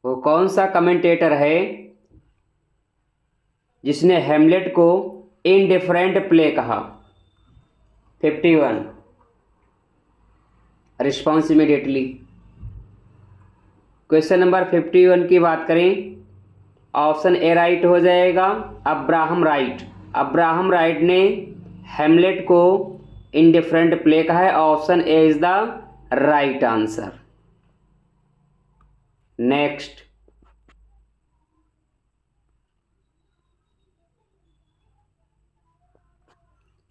वो कौन सा कमेंटेटर है जिसने हेमलेट को इनडिफरेंट प्ले कहा? 51। Response immediately. क्वेश्चन नंबर 51 की बात करें, ऑप्शन ए राइट हो जाएगा, अब्राहम राइट। अब्राहम राइट ने हेमलेट को इनडिफरेंट प्ले कहा है। Option A is the right answer. Next,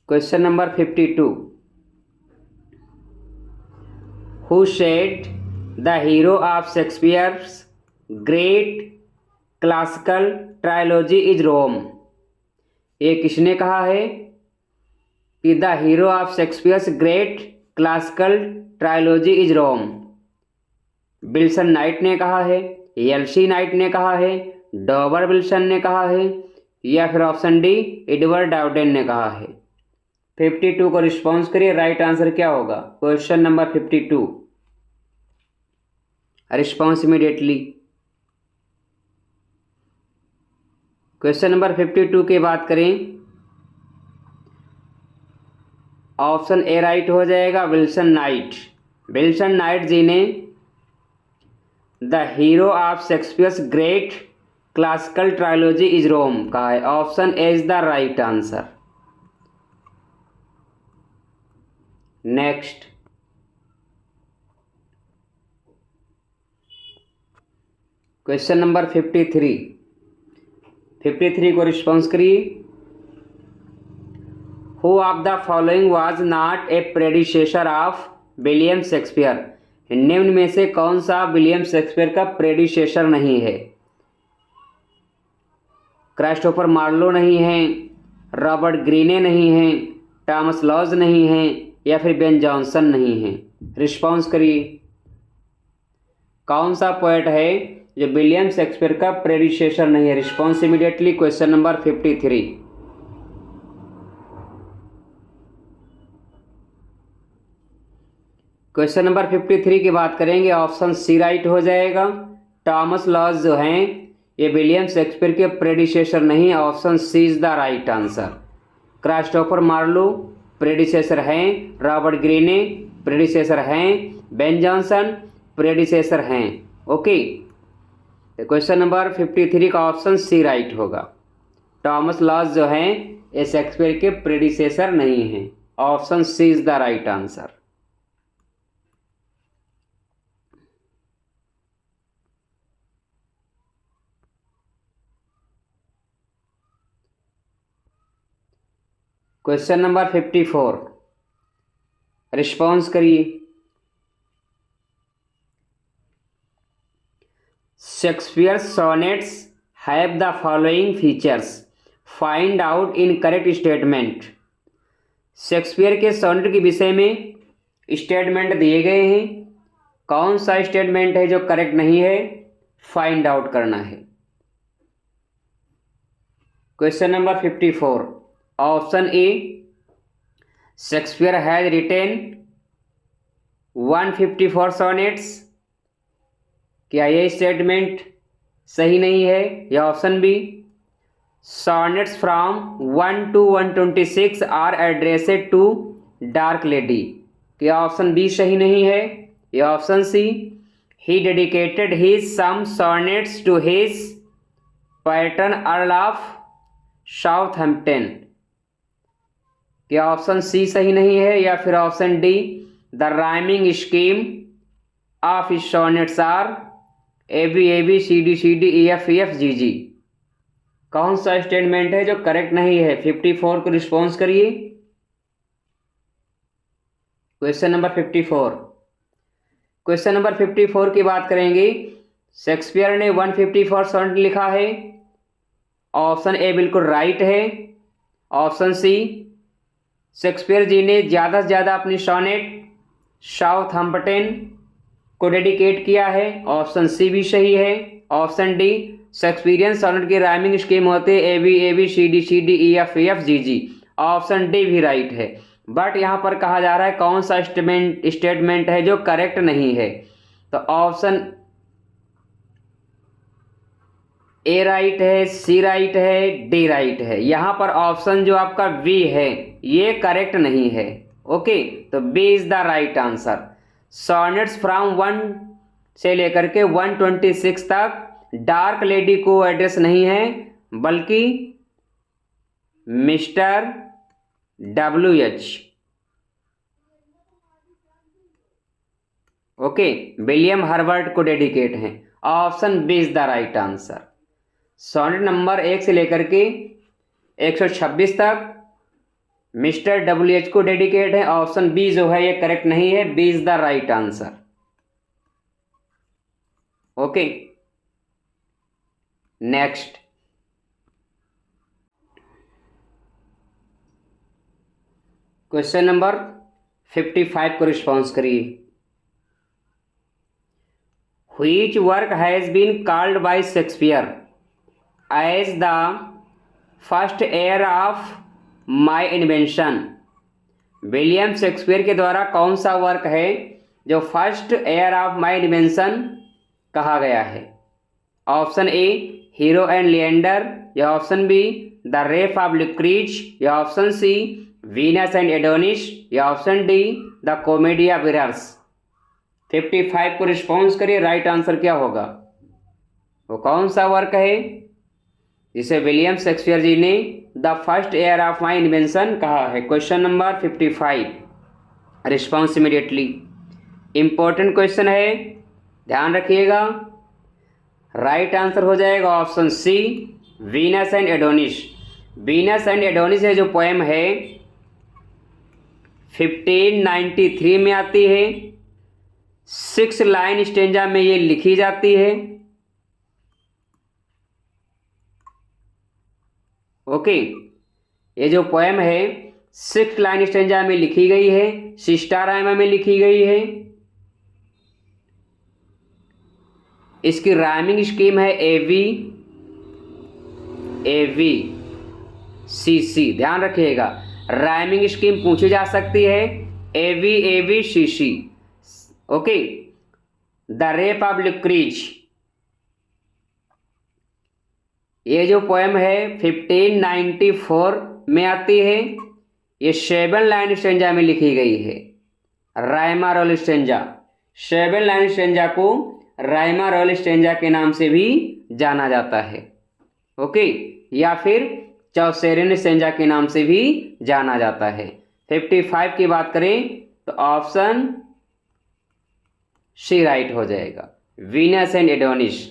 question number 52। Who said the hero of Shakespeare's great classical trilogy is Rome? ये किसने कहा है कि the hero of Shakespeare's great classical trilogy is Rome? Wilson Knight ने कहा है, LC night ने कहा है, डॉबर विल्सन ने कहा है, या फिर ऑप्शन डी एडवर्ड डाउडेन ने कहा है? 52 को रिस्पॉन्स करिए, राइट आंसर क्या होगा? Question number 52, response immediately. Question number 52 की बात करें, ऑप्शन ए राइट हो जाएगा, Wilson Knight. Wilson Knight ji ने the hero of Shakespeare's great classical trilogy is Rome कहा है। Option A is the right answer. Next, question number 53। 53 को response करिए। Who of the following was not a predecessor of William Shakespeare? निम्न में से कौन सा विलियम शेक्सपियर का प्रेडिसेसर नहीं है? क्राइस्टोफर मार्लो नहीं है, रॉबर्ट ग्रीने नहीं है, टॉमस लॉज नहीं है, या फिर बेन जॉनसन नहीं है? रिस्पॉन्स करिए। कौन सा पोएट है जो विलियम शेक्सपियर का प्रेडिसेसर नहीं है? Response immediately. Question number 53। Question number 53 की बात करेंगे, ऑप्शन सी राइट हो जाएगा। टॉमस लॉज जो हैं ये विलियम शेक्सपियर के प्रेडिसेसर नहीं, option C is the right answer. Christopher Marlowe predecessor हैं, रॉबर्ट ग्रीने प्रेडिसेसर हैं, बेन जॉनसन प्रेडिसेसर हैं। ओके, क्वेश्चन नंबर 53 का ऑप्शन सी राइट होगा। टॉमस लॉज जो हैं ये शेक्सपियर के प्रेडिसेसर नहीं हैं, option C is the right answer. Question number 54, response करिए। Shakespeare sonnets have the following features, find out incorrect statement. Shakespeare के सोनेट के विषय में स्टेटमेंट दिए गए हैं, कौन सा स्टेटमेंट है जो करेक्ट नहीं है? फाइंड आउट करना है। Question number 54, option A, Shakespeare has written 154 sonnets. क्या ये स्टेटमेंट सही नहीं है? या option B, sonnets from 1 to 126 are addressed to dark lady. क्या ऑप्शन बी सही नहीं है? या option C, he dedicated his some sonnets to his patron Earl of Southampton. क्या ऑप्शन सी सही नहीं है? या फिर option D, the rhyming scheme of his sonnets are AB CD CD EF GG। कौन सा स्टेटमेंट है जो करेक्ट नहीं है? 54 को रिस्पॉन्स करिए। क्वेश्चन नंबर 54, क्वेश्चन नंबर 54 की बात करेंगे, शेक्सपियर ने 154 सोनेट लिखा है। ऑप्शन ए बिल्कुल राइट है। ऑप्शन सी, शेक्सपियर जी ने ज़्यादा से ज़्यादा अपनी सोनेट साउथहैम्पटन को डेडिकेट किया है। ऑप्शन सी भी सही है। ऑप्शन डी, शेक्सपियरियन सोनेट की राइमिंग स्कीम होते AB CD CD EF GG। Option D भी राइट है। बट यहाँ पर कहा जा रहा है कौन सा स्टेटमेंट है जो करेक्ट नहीं है? तो ऑप्शन ए राइट है, सी राइट है, डी राइट है। यहाँ पर ऑप्शन जो आपका बी है ये करेक्ट नहीं है। ओके, तो B is the right answer. Sonnets from 1 से लेकर के 126 तक डार्क लेडी को एड्रेस नहीं है, बल्कि mister WH, okay, William Herbert को डेडिकेट हैं। Option B is the right answer. Sonnet number 1 से लेकर के 126 तक मिस्टर WH को डेडिकेट है। ऑप्शन बी जो है ये करेक्ट नहीं है, B is the right answer. Okay, next question number 55 को रिस्पॉन्स करिए। Which work has been called by Shakespeare as the first heir of my invention? William Shakespeare के द्वारा कौन सा वर्क है जो first heir of my invention कहा गया है? Option A Hero and Leander, या option B the rape of Lucrece, या option C Venus and Adonis, या option D the comedy of errors. 55 को रिस्पॉन्स करिए, राइट आंसर क्या होगा? वो कौन सा वर्क है जिसे विलियम शेक्सपियर जी ने the first heir of my invention कहा है? Question number 55, response immediately. Important question है, ध्यान रखिएगा। राइट आंसर हो जाएगा option C Venus and Adonis. Venus and Adonis है जो पोएम है 1593 में आती है। 6 लाइन स्टेंजा में ये लिखी जाती है। ओके, ये जो पोएम है 6 लाइन स्टेंजा में लिखी गई है, सिस्टाराइमा में लिखी गई है। इसकी राइमिंग स्कीम है AV AV CC। ध्यान रखिएगा, राइमिंग स्कीम पूछी जा सकती है AV AV CC। Okay, the rape of Lucrece, ये जो पोएम है 1594 में आती है। ये 7 लाइन स्टेंजा में लिखी गई है, rhyme royal stanza. 7 line stanza को राइमा रोल स्टेंजा के नाम से भी जाना जाता है। ओके, या फिर चौसेरिन स्टेंजा के नाम से भी जाना जाता है। 55 की बात करें तो ऑप्शन सी राइट हो जाएगा, Venus and Adonis.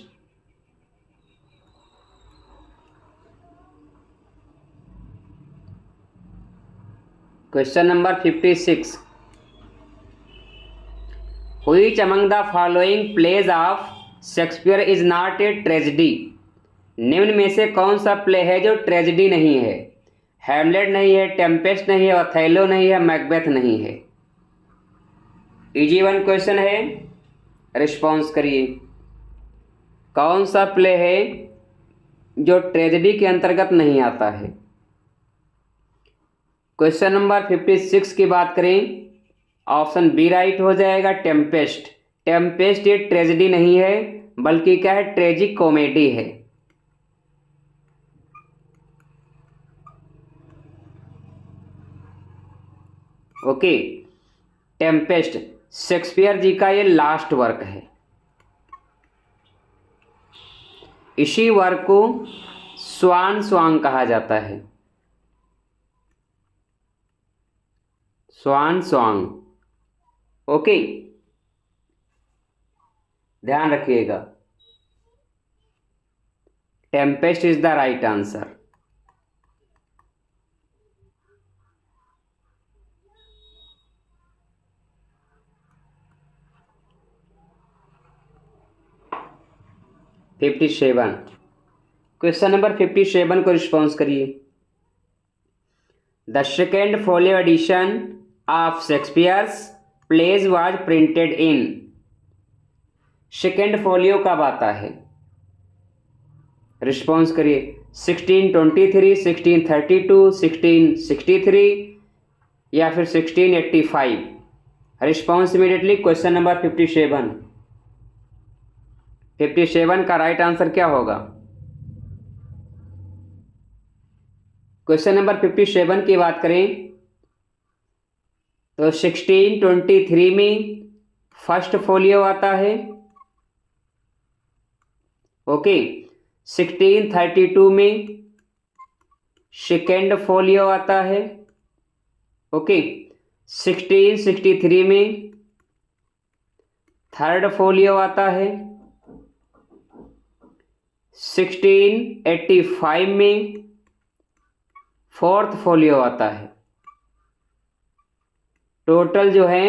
Question number 56, which among the following pledge of Shakespeare is not a tragedy? निम्न में से कौन सा प्ले है जो ट्रेजेडी नहीं है? हैमलेट नहीं है, टेम्पेस्ट नहीं है, ओथेलो नहीं है, मैकबेथ नहीं है। इजी वन क्वेश्चन है, रिस्पॉन्स करिए। कौन सा प्ले है जो ट्रेजेडी के अंतर्गत नहीं आता है? क्वेश्चन नंबर 56 की बात करें, ऑप्शन बी राइट हो जाएगा, टेम्पेस्ट। टेम्पेस्ट ये ट्रेजेडी नहीं है, बल्कि क्या है, ट्रेजिक कॉमेडी है। ओके, टेम्पेस्ट शेक्सपियर जी का ये लास्ट वर्क है। इसी वर्क को स्वान सॉन्ग कहा जाता है, स्वान सॉन्ग। ओके, ध्यान रखिएगा, Tempest is the right answer. Question number 57 को रिस्पॉन्स करिए। The second folio edition of Shakespeare's plays was printed in? Second folio कब आता है? रिस्पॉन्स करिए। 1623, 1632, 1663 या फिर 1685? Response immediately. क्वेश्चन नंबर 57 का राइट आंसर क्या होगा? क्वेश्चन नंबर 57 की बात करें तो 1623 में फर्स्ट फोलियो आता है। ओके, 1632 में सेकेंड फोलियो आता है। ओके, 1663 में थर्ड फोलियो आता है। 1685 में फोर्थ फोलियो आता है। टोटल जो है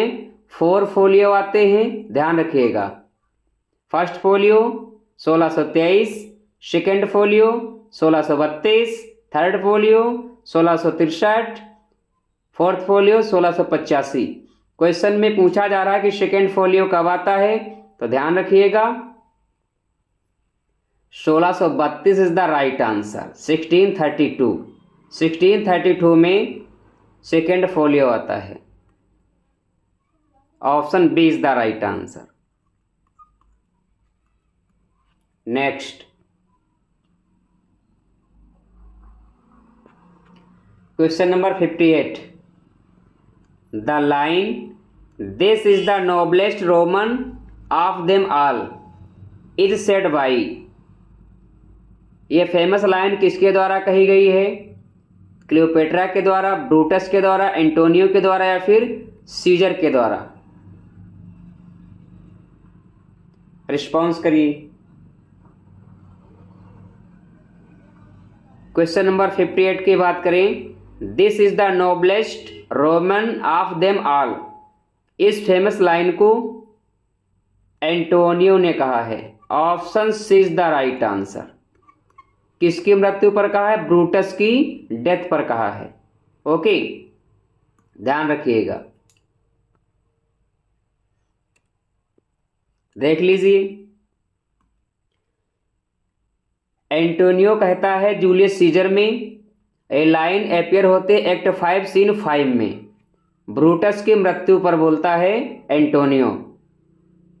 4 फोलियो आते हैं, ध्यान रखिएगा। First folio 1623, second folio 1632, third folio 1663, fourth folio 1685। Question में पूछा जा रहा है कि सेकेंड फोलियो कब आता है, तो ध्यान रखिएगा 1632 इज द राइट आंसर। 1632 में सेकेंड फोलियो आता है। Option B is the right answer. Next question number 58। The line this is the noblest Roman of them all is said by, ये फेमस लाइन किसके द्वारा कही गई है? क्लियोपेट्रा के द्वारा, ब्रूटस के द्वारा, एंटोनियो के द्वारा या फिर सीजर के द्वारा? रिस्पॉन्स करिए। क्वेश्चन नंबर 58 की बात करें, this is the noblest Roman of them all, इस फेमस लाइन को एंटोनियो ने कहा है। Option C is the right answer. किसकी मृत्यु पर कहा है? ब्रूटस की डेथ पर कहा है। ओके, ध्यान रखिएगा, देख लीजिए। एंटोनियो कहता है जूलियस सीजर में ए लाइन अपियर होते एक्ट 5 सीन 5 में। ब्रूटस की मृत्यु पर बोलता है Antonio.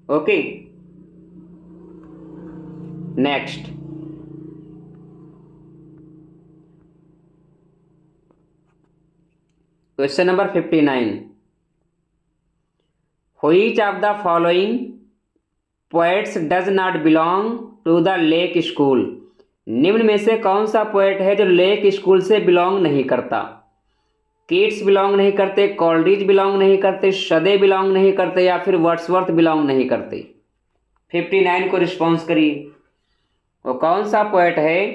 Okay, next question number 59। Which of the following poets does not belong to the Lake School, निम्न में से कौन सा पोएट है जो लेक स्कूल से बिलोंग नहीं करता? कीट्स बिलोंग नहीं करते, कॉलरिज बिलोंग नहीं करते, शदे बिलोंग नहीं करते या फिर वर्ड्सवर्थ बिलोंग नहीं करते? 59 को रिस्पॉन्स करिए। वो कौन सा पोएट है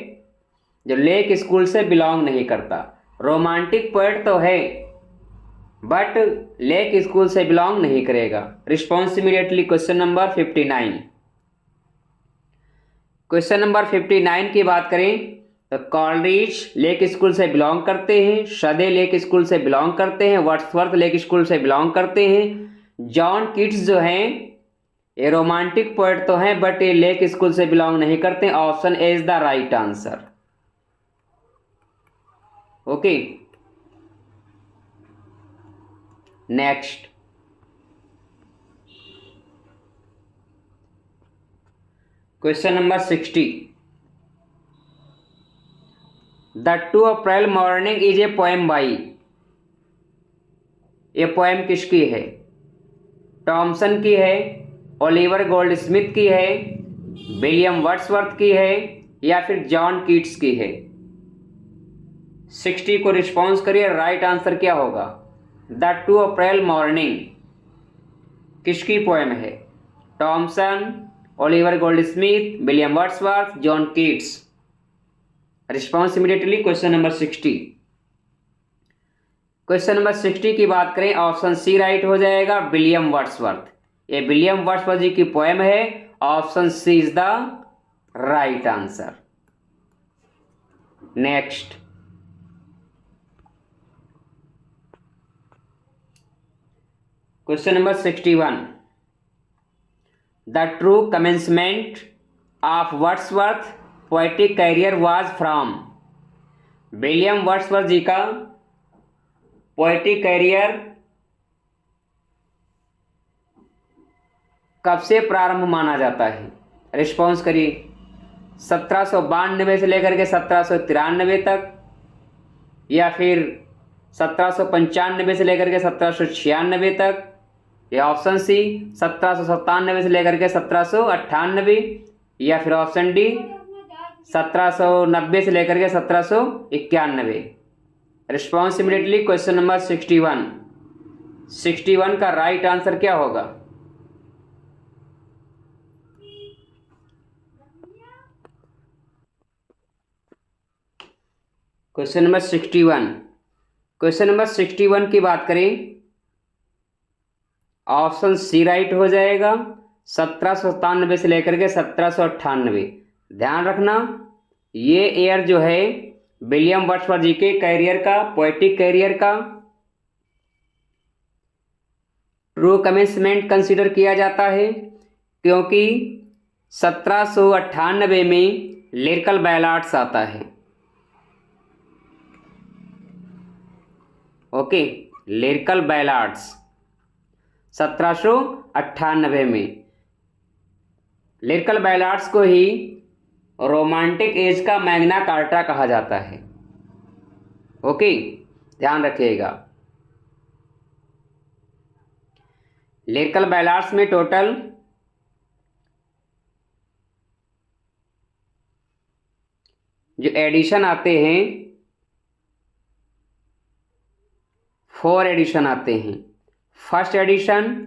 जो लेक स्कूल से बिलोंग नहीं करता? रोमांटिक पोएट तो है बट लेक स्कूल से बिलोंग नहीं करेगा। Response immediately question number 59। Question number 59 की बात करें तो कॉलरिज लेक स्कूल से बिलोंग करते हैं, शदे लेक स्कूल से बिलोंग करते हैं, वर्ड्सवर्थ लेक स्कूल से बिलोंग करते हैं। जॉन कीट्स जो हैं ये रोमांटिक पोएट तो हैं बट ये लेक स्कूल से बिलोंग नहीं करते। Option A is the right answer. Okay, next question number 60। The 2 April morning is a poem by, ये पोएम किसकी है? टॉमसन की है, ओलिवर गोल्डस्मिथ की है, विलियम वर्ड्सवर्थ की है या फिर जॉन कीट्स की है? 60 को रिस्पॉन्स करिए, राइट आंसर क्या होगा? द 2 अप्रैल मॉर्निंग किसकी पोएम है? Thomson, Oliver Goldsmith, William Wordsworth, John Keats? Response immediately question number 60। Question number 60 की बात करें, ऑप्शन सी राइट हो जाएगा, विलियम वर्ड्सवर्थ। ये विलियम वर्ड्सवर्थ जी की पोएम है। Option C is the right answer. Next question number 61। The true commencement of Wordsworth poetic career was from, William Wordsworth ji का poetic career कब से प्रारंभ माना जाता है? रिस्पॉन्स करिए। 1792 से लेकर के 1793 तक, या फिर 1795 से लेकर के 1796 तक, या ऑप्शन सी 1797 से लेकर के 1798, या फिर ऑप्शन डी 1790 से लेकर के 1791। रिस्पॉन्स इमीडिएटली क्वेश्चन नंबर 61 का राइट आंसर क्या होगा? क्वेश्चन नंबर 61 की बात करें, ऑप्शन सी राइट हो जाएगा, 1797 से लेकर के 1798। ध्यान रखना, ये ईयर जो है विलियम वर्ड्सवर्थ जी के कैरियर का, पोएटिक कैरियर का ट्रू कमेंसमेंट कंसीडर किया जाता है, क्योंकि 1798 में लिरिकल बैलाड्स आता है। ओके, लिरिकल बैलाड्स 1798 में। लिरिकल बैलाड्स को ही रोमांटिक एज का मैग्ना कार्टा कहा जाता है। ओके, ध्यान रखिएगा। लिरिकल बैलाड्स में टोटल जो एडिशन आते हैं, 4 एडिशन आते हैं। First edition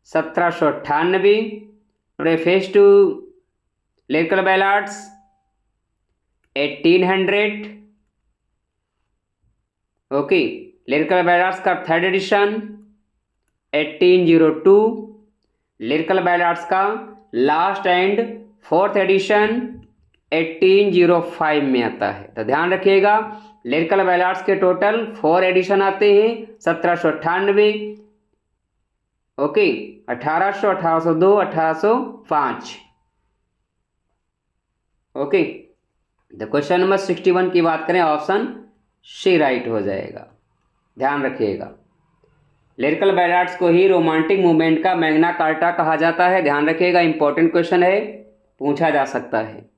1798, preface to lyrical ballads 1800। Okay, lyrical ballads का थर्ड एडिशन 1802, लिरिकल बैलाड्स का लास्ट एंड फोर्थ एडिशन 1805 में आता है। तो ध्यान रखिएगा, लिरिकल बैलाड्स के टोटल 4 एडिशन आते हैं। 1798, okay, 1800, 1802, 1805। Okay, the question number 61 की बात करें, ऑप्शन सी राइट हो जाएगा। ध्यान रखिएगा, लिरिकल बैलाड्स को ही रोमांटिक मूवमेंट का मैग्ना कार्टा कहा जाता है। ध्यान रखिएगा, इंपॉर्टेंट क्वेश्चन है, पूछा जा सकता है।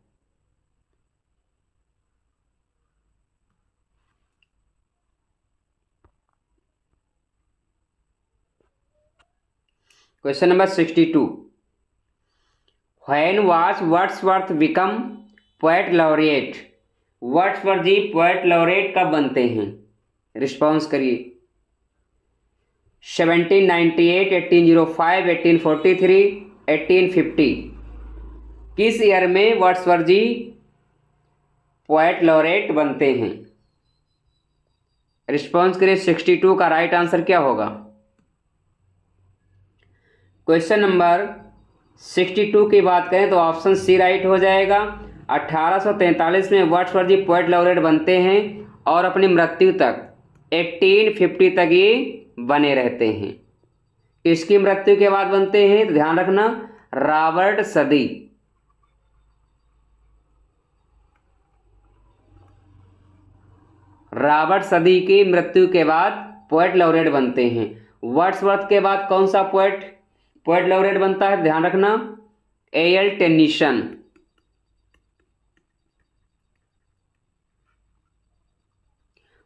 Question number 62, when was Wordsworth become poet laureate? Wordsworth ji poet laureate कब बनते हैं? रिस्पॉन्स करिए। 1798, 1805, 1843, 1850। किस ईयर में वर्ड्सवर्थ जी पोएट लॉरेट बनते हैं? रिस्पॉन्स करिए। 62 का राइट आंसर क्या होगा? क्वेश्चन नंबर 62 की बात करें तो ऑप्शन सी राइट हो जाएगा। 1843 में वर्ड्सवर्थ जी पोएट लॉरेट बनते हैं और अपनी मृत्यु तक 1850 तक ये बने रहते हैं। इसकी मृत्यु के बाद बनते हैं, तो ध्यान रखना, रॉबर्ट सदी। रॉबर्ट सदी की मृत्यु के बाद पोएट लॉरेट बनते हैं। वर्ड्सवर्थ के बाद कौन सा पोएट लॉरेट बनता है? ध्यान रखना, ए.एल. टेनीसन।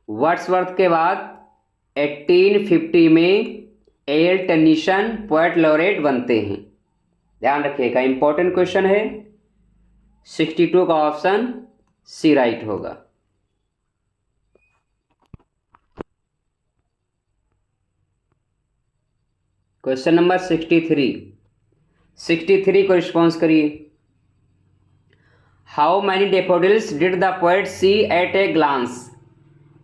वर्ड्सवर्थ के बाद 1850 में ए.एल. टेनीसन पोएट लॉरेट बनते हैं। ध्यान रखिएगा, इंपॉर्टेंट क्वेश्चन है। 62 का ऑप्शन सी राइट होगा। क्वेश्चन नंबर 63 को रिस्पॉन्स करिए। How many daffodils did the poet see at a glance?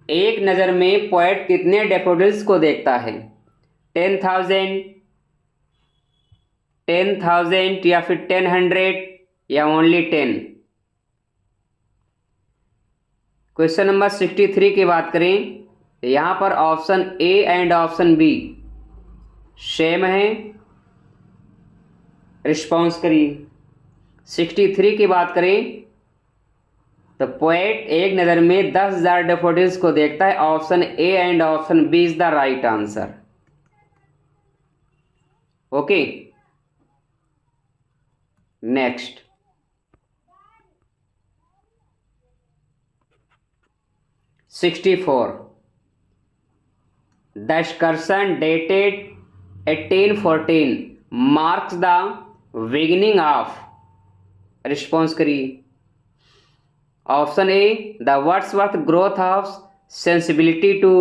एक नज़र में पोएट कितने डेफोडिल्स को देखता है? 10,000 या फिर 1000 या ओनली 10? क्वेश्चन नंबर 63 की बात करें, यहाँ पर option A and option B same है। रिस्पॉन्स करिए। 63 की बात करें तो पोएट एक नज़र में 10,000 डेफोडिल्स को देखता है। Option A and option B is the right answer. Okay, next. 64. The excursion dated 1814 marks the beginning of. Response करिए. Option A the Wordsworth growth of sensibility to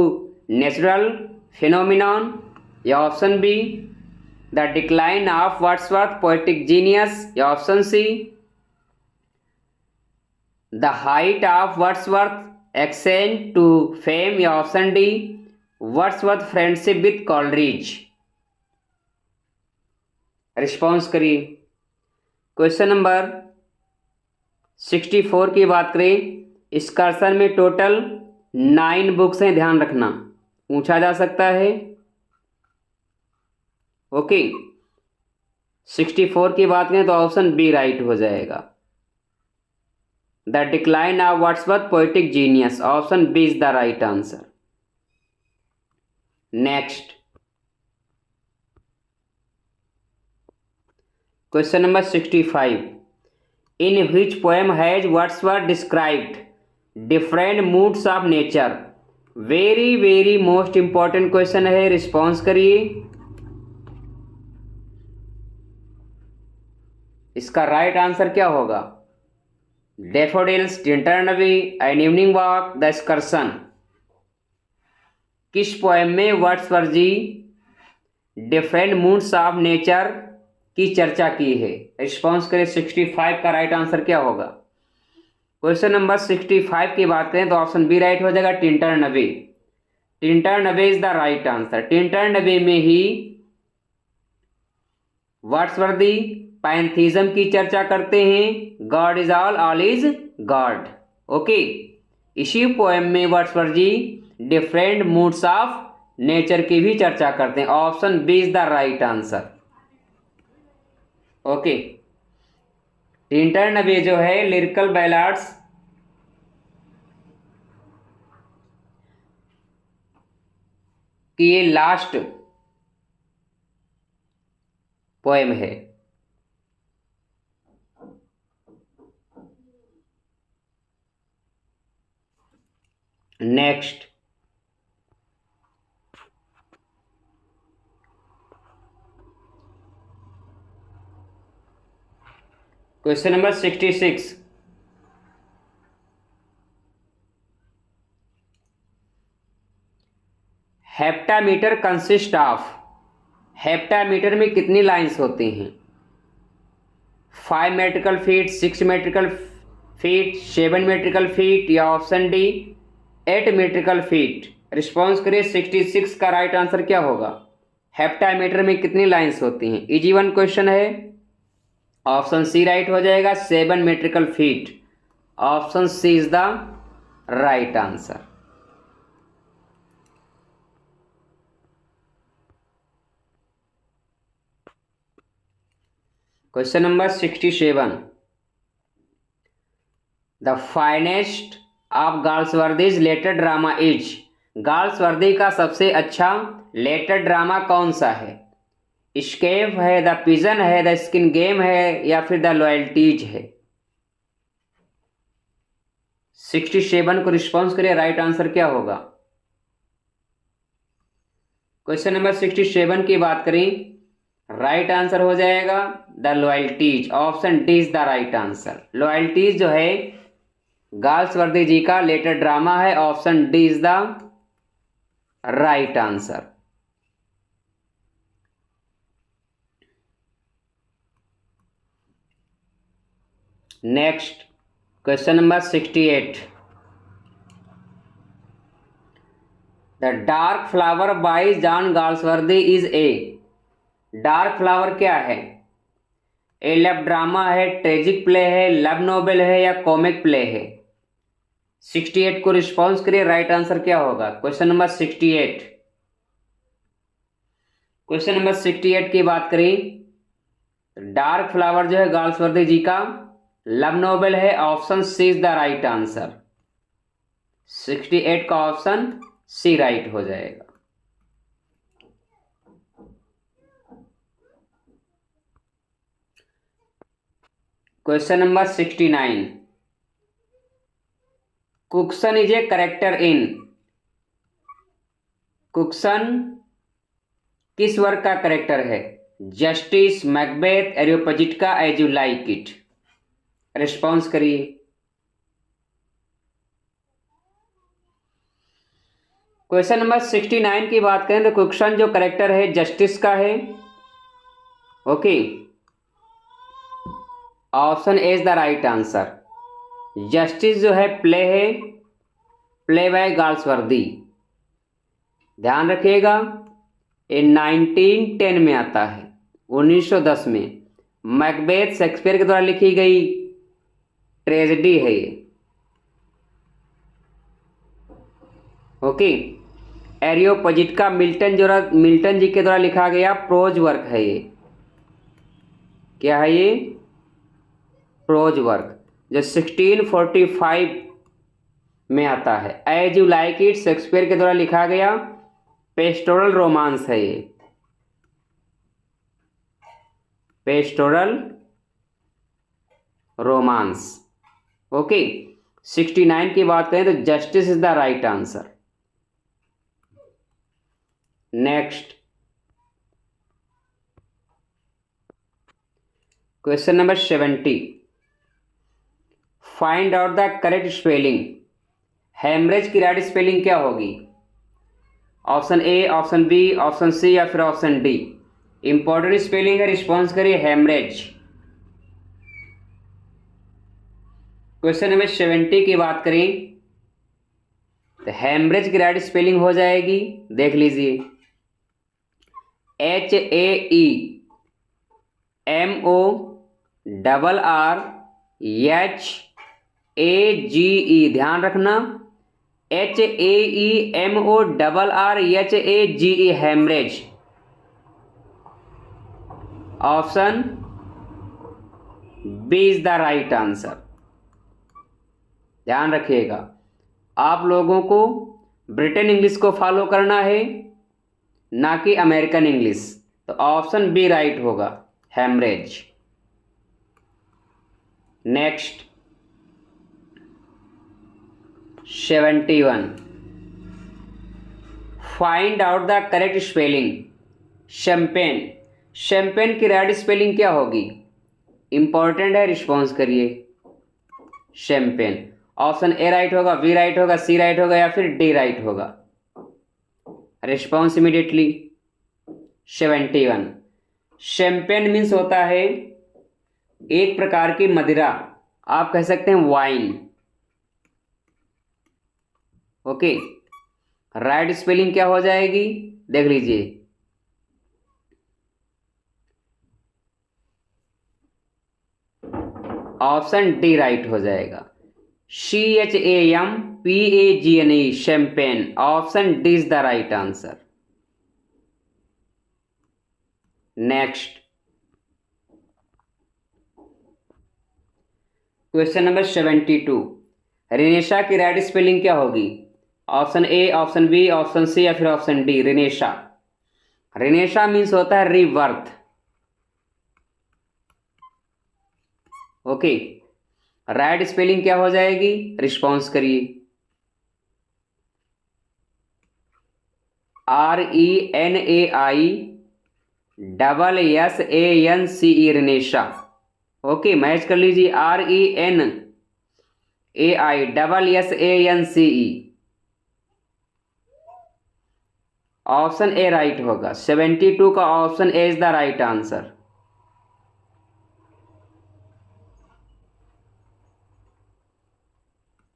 natural phenomenon, या option B the decline of Wordsworth poetic genius, या option C the height of Wordsworth ascent to fame, या option D Wordsworth friendship with Coleridge. Response करिए. Question number 64 की बात करें. Excursion में total 9 books हैं, ध्यान रखना, पूछा जा सकता है. ओके, 64 की बात करें तो ऑप्शन बी राइट हो जाएगा. The decline of Wordsworth poetic genius, option B is the right answer. Next question number 65. In which poem has Wordsworth described different moods of nature? Very most important question है. Response करिए. इसका right answer क्या होगा? Daffodils, Tintern Abbey, an evening walk, the excursion. किस poem में Wordsworth ji different moods of nature की चर्चा की है? रिस्पॉन्स करें. 65 का राइट आंसर क्या होगा? क्वेश्चन नंबर 65 की बात करें तो ऑप्शन बी राइट हो जाएगा, Tintern Abbey. Tintern Abbey is the right answer. Tintern Abbey में ही वर्ड्सवर्थ पैंथीज्म की चर्चा करते हैं. God is all is God. Okay, इसी पोएम में Wordsworth ji different moods of nature की भी चर्चा करते हैं. Option B is the right answer. Okay, Tintern Abbey जो है लिरिकल बैलाड्स की ये लास्ट पोएम है. Next question number 66. Heptameter consist of. Heptameter में कितनी लाइंस होती हैं? 5 metrical feet, 6 metrical feet, 7 metrical feet, या option D 8 metrical feet. Response करिए. 66 का राइट आंसर क्या होगा? हेप्टामीटर में कितनी लाइंस होती हैं? इजी वन क्वेश्चन है. ऑप्शन सी राइट हो जाएगा, 7 metrical feet. Option C is the right answer. Question number 67. The finest of Galsworthy's letter drama is. Galsworthy का सबसे अच्छा लेटर ड्रामा कौन सा है? स्केप है, द पिजन है, द स्किन गेम है, या फिर द लॉयल्टीज है? 67 को रिस्पॉन्स करिए. राइट आंसर क्या होगा? क्वेश्चन नंबर 67 की बात करें, राइट आंसर हो जाएगा the loyalties. Option D is the right answer. Loyalties जो है गाल्सवर्दी जी का लेटर ड्रामा है. Option D is the right answer. Next question number 68. The dark flower bye John Galsworthy is a. Dark flower क्या है? ए love drama है, tragic play है, love novel है, या कॉमिक प्ले है? 68 को रिस्पॉन्स करिए. राइट आंसर क्या होगा? Question number 68. क्वेश्चन नंबर 68 की बात करें, डार्क फ्लावर जो है गाल्सवर्दी जी का लव नोवेल है. Option C is the right answer. 68 का ऑप्शन सी राइट हो जाएगा. Question number 69. Cokeson is a character in, Cokeson किस वर्क का करेक्टर है? Justice, Macbeth, Areopagitica, as you like it. Response करिए। क्वेश्चन नंबर 69 की बात करें तो कुक्सन जो करेक्टर है जस्टिस का है। Okay, option A is the right answer. Justice जो है प्ले बाय गाल्सवर्दी। ध्यान रखिएगा, ये 1910 में आता है, 1910 में। मैकबेथ शेक्सपियर के द्वारा लिखी गई ट्रेजेडी है ये। ओके, एरियोपजिटका मिल्टन जी के द्वारा लिखा गया प्रोज वर्क है ये। क्या है ये? प्रोज वर्क, जो 1645 में आता है। As you like it Shakespeare के द्वारा लिखा गया पेस्टोरल रोमांस है ये, पेस्टोरल रोमांस। ओके, 69 की बात करें तो justice is the right answer. Next question number 70, find out the correct spelling. Haemorrhage की राइट स्पेलिंग क्या होगी? Option A, option B, option C या फिर ऑप्शन डी। इंपॉर्टेंट स्पेलिंग है, रिस्पॉन्स करिए। हेमरेज। क्वेश्चन नंबर 70 की बात करें तो हेमरेज की राइट स्पेलिंग हो जाएगी, देख लीजिए, HAEMORRHAGE। ध्यान रखना, HAEMORRHAGE, haemorrhage. Option B is the right answer. ध्यान रखिएगा, आप लोगों को ब्रिटेन इंग्लिश को फॉलो करना है, ना कि अमेरिकन इंग्लिश। तो ऑप्शन बी राइट होगा, haemorrhage. Next 71, find out the correct spelling. Champagne, champagne की राइट स्पेलिंग क्या होगी? इंपॉर्टेंट है, रिस्पॉन्स करिए। शैंपेन। ऑप्शन ए राइट होगा, बी राइट होगा, सी राइट होगा या फिर डी राइट होगा। Response immediately. 71, शैंपेन मीन्स होता है एक प्रकार की मदिरा, आप कह सकते हैं वाइन। ओके, राइट स्पेलिंग क्या हो जाएगी, देख लीजिए। ऑप्शन डी राइट हो जाएगा, CHAMPAGNE, champagne. Option D is the right answer. Next question number 72, renaissance की राइट स्पेलिंग क्या होगी? Option A, option B, option C या फिर option D. Renaissance, renaissance means होता है रीबर्थ। ओके, राइट स्पेलिंग क्या हो जाएगी, रिस्पॉन्स करिए। RENAISSANCE, रिनेशा। ओके, मैच कर लीजिए, RENAISSANCE। ऑप्शन ए राइट होगा, 72 का option A is the right answer.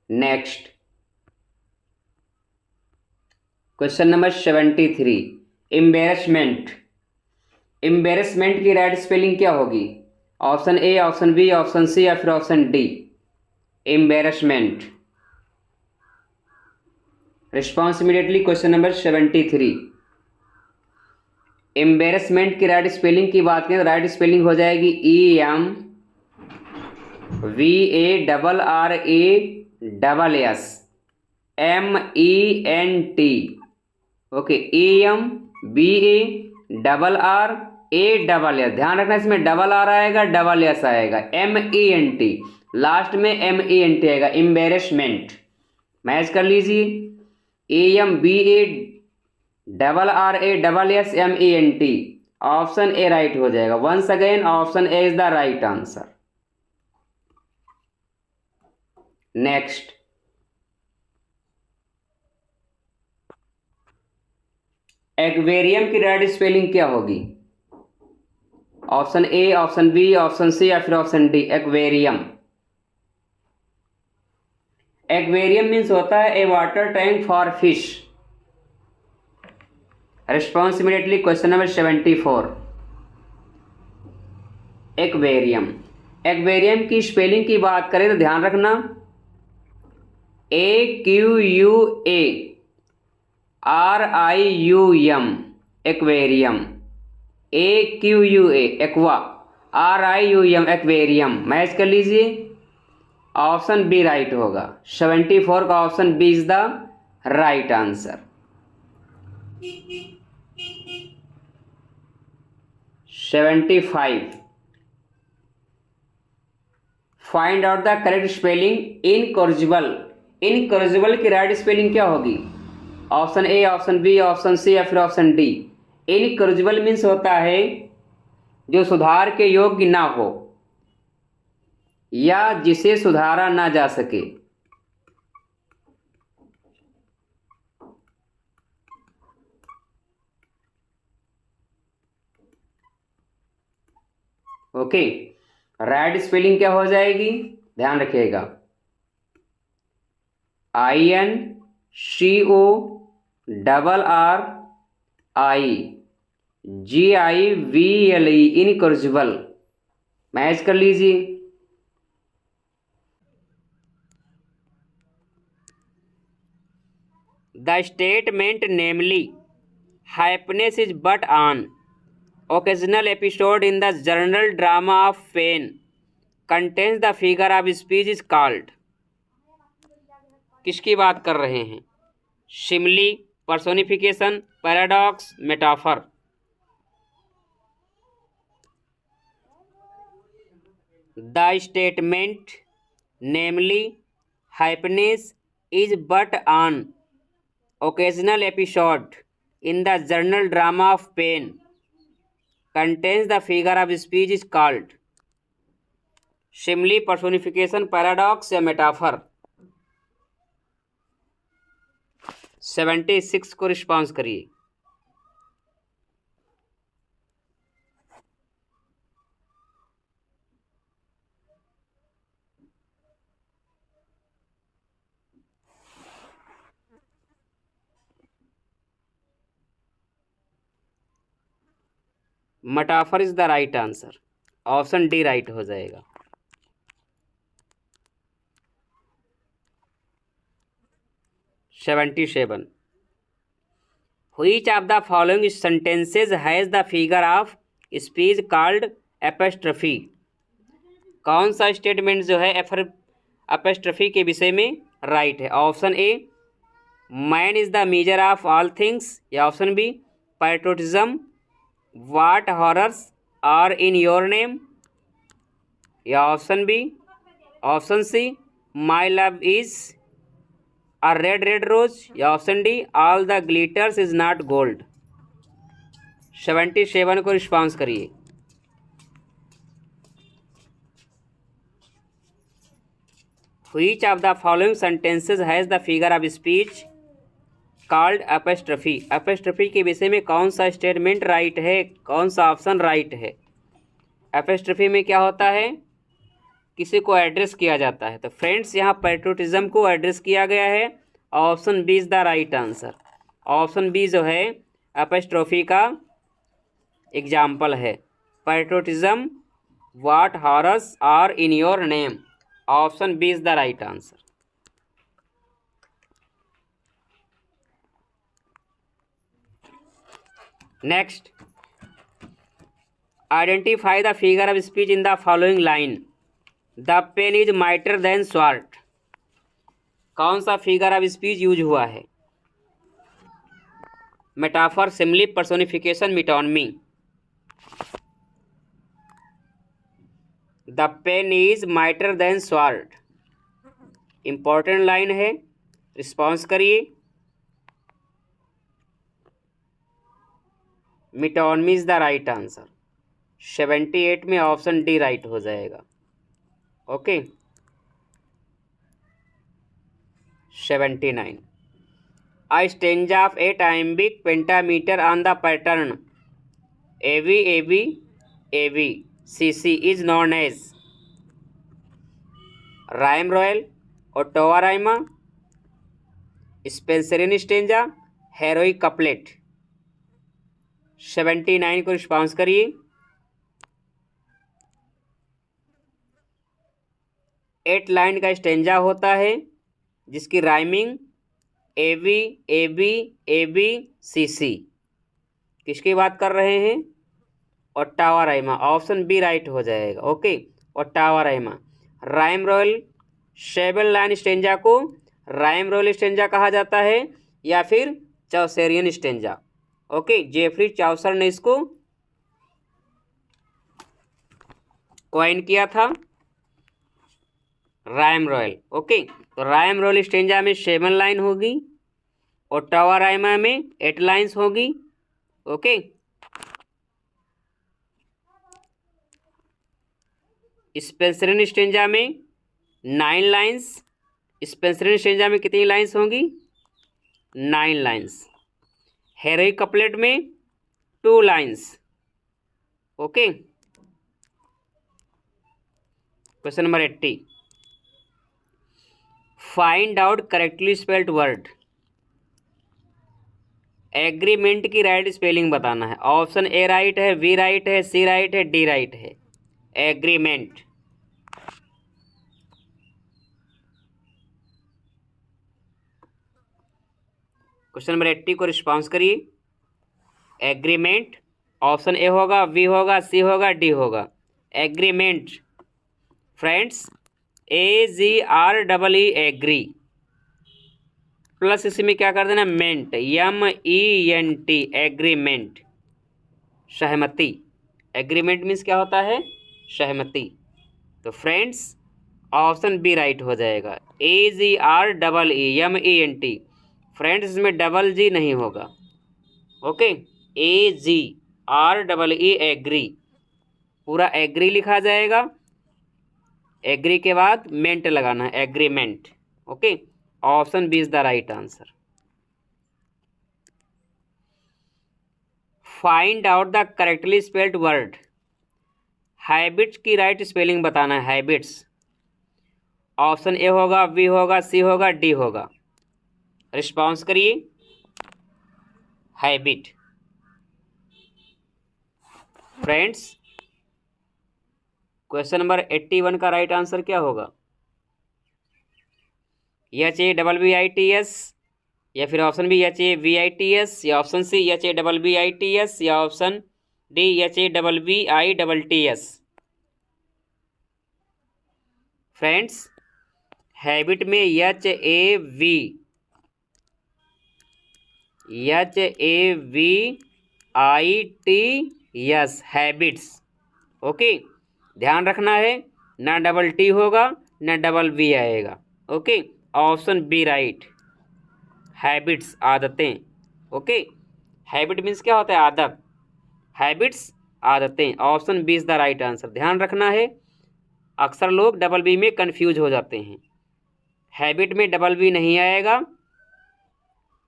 Next question number 73, embarrassment. Embarrassment की राइट स्पेलिंग क्या होगी? Option A, option B, option C या फिर option D. Embarrassment. Response immediately. Question number 73, embarrassment की right spelling की बात करें तो राइट स्पेलिंग हो जाएगी EMBARRASSMENT। Okay, EMBARRASS। ध्यान रखना, इसमें डबल आर आएगा, डबल एस आएगा, MENT, लास्ट में MENT आएगा, एम्बेरसमेंट। मैच कर लीजिए। AMBARRASSMENT, ऑप्शन ए राइट हो जाएगा। Once again option A is the right answer. Next, aquarium की राइट स्पेलिंग क्या होगी? Option A, option B, option C या फिर option D? Aquarium, aquarium means होता है a water tank for fish. Response immediately question number 74। Aquarium, aquarium की spelling की बात करें तो ध्यान रखना AQUARIUM, aquarium. AQUA aqua, RIUM aquarium. Match कर लीजिए, ऑप्शन बी राइट होगा। 74 का option B is the right answer. 75, find out the correct spelling incorrigible. Incorrigible की राइट स्पेलिंग क्या होगी? Option A, option B, option C या फिर option D? Incorrigible means होता है जो सुधार के योग्य ना हो या जिसे सुधारा ना जा सके। ओके, राइट स्पेलिंग क्या हो जाएगी? ध्यान रखिएगा, INCORRIGIVLE, इनकॉरिजिबल। मैच कर लीजिए। The statement namely happiness is but on occasional episode in the journal drama of pain contains the figure of speech is called। किसकी बात कर रहे हैं? Simile, personification, paradox, metaphor? The statement namely happiness is but on occasional episode in the journal drama of pain contains the figure of speech is called simile, personification, paradox या metaphor? 76 को response करिए। Metaphor is the right answer. Option D right हो जाएगा। 77, which of the following sentences has the figure of speech called apostrophe? कौन सा statement जो है एपस्ट्रफी के विषय में राइट है? Option A, man is the measure of all things, या option B, patriotism, what horrors are in your name, या option B, option C, my love is a red red rose, या option D, all the glitters is not gold? 77 को response करिए। Which of the following sentences has the figure of speech called apostrophe? Apostrophe के विषय में कौन सा statement right है, कौन सा ऑप्शन राइट है? एपस्ट्रफी में क्या होता है? किसी को एड्रेस किया जाता है। तो फ्रेंड्स, यहाँ पैट्रोटिज्म को एड्रेस किया गया है। Option B is the right answer. Option B जो है एपस्ट्रफी का एग्जाम्पल है। Patriotism, what horrors are in your name, option B is the right answer. Next, identify the figure of speech in the following line. The pen is mightier than sword. कौन सा figure of speech use हुआ है? Metaphor, simile, personification, metonymy? The pen is mightier than sword important line है, response करिए। मिटोनमी is the right answer. 78 में option D right हो जाएगा। Okay 79 A stanza of a iambic pentameter on the pattern AV AV AV CC is known as rhyme royal, Ottawa rhyme, Spenserian stanza, heroic couplet। 79 को response करिए। Eight line का stanza होता है जिसकी rhyming A B A B A B C C. किसकी बात कर रहे हैं? Ottava rima. Option B right हो जाएगा। Okay ottava rima. Rhyme royal 7 line stanza को राइम रॉयल स्टेंजा कहा जाता है या फिर Chaucerian stanza. Okay Geoffrey Chaucer ने इसको कॉइन किया था राइम रॉयल। ओके तो राइम रॉयल स्टेंजा में 7 लाइन होगी, ओट्टावा राइमा में 8 लाइन्स होगी। ओके स्पेंसरियन स्टेंजा में 9 लाइन्स। स्पेंसरियन स्टेंजा में कितनी लाइन्स होंगी? 9 लाइन्स। हेरोइक कपलेट में 2 lines. Okay question number 80 find out correctly spelled word. Agreement की राइट स्पेलिंग बताना है। ऑप्शन ए राइट है, बी राइट है, सी राइट है, डी राइट है। एग्रीमेंट क्वेश्चन नंबर 80 को रिस्पॉन्स करिए। एग्रीमेंट ऑप्शन ए होगा, बी होगा, सी होगा, डी होगा। Agreement friends AGREE agree plus इसमें क्या कर देना मेंट MENT एग्रीमेंट सहमति। एग्रीमेंट मीन्स क्या होता है? सहमति। तो फ्रेंड्स ऑप्शन बी राइट हो जाएगा। AGREE MENT फ्रेंड्स इसमें डबल जी नहीं होगा। ओके AGREE एग्री पूरा एग्री लिखा जाएगा। एग्री के बाद मेंट लगाना है agreement. Okay option B is the right answer. Find out the correctly spelled word. Habits की राइट स्पेलिंग बताना है। हैबिट्स ऑप्शन ए होगा, बी होगा, सी होगा, डी होगा। रिस्पॉन्स करिए। हैबिट फ्रेंड्स क्वेश्चन नंबर 81 का राइट आंसर क्या होगा? HABBITS या फिर ऑप्शन बी HAVITS या ऑप्शन सी HABBITS या option D HABBITS। Friends habit में HAVITS हैबिट्स। ओके ध्यान रखना है ना डबल टी होगा ना डबल बी आएगा। Okay option B right. Habits आदतें। ओके हैबिट मीन्स क्या होता है? आदत। हैबिट्स आदतें। Option B is the right answer. ध्यान रखना है अक्सर लोग डबल बी में कंफ्यूज हो जाते हैं। हैबिट में डबल बी नहीं आएगा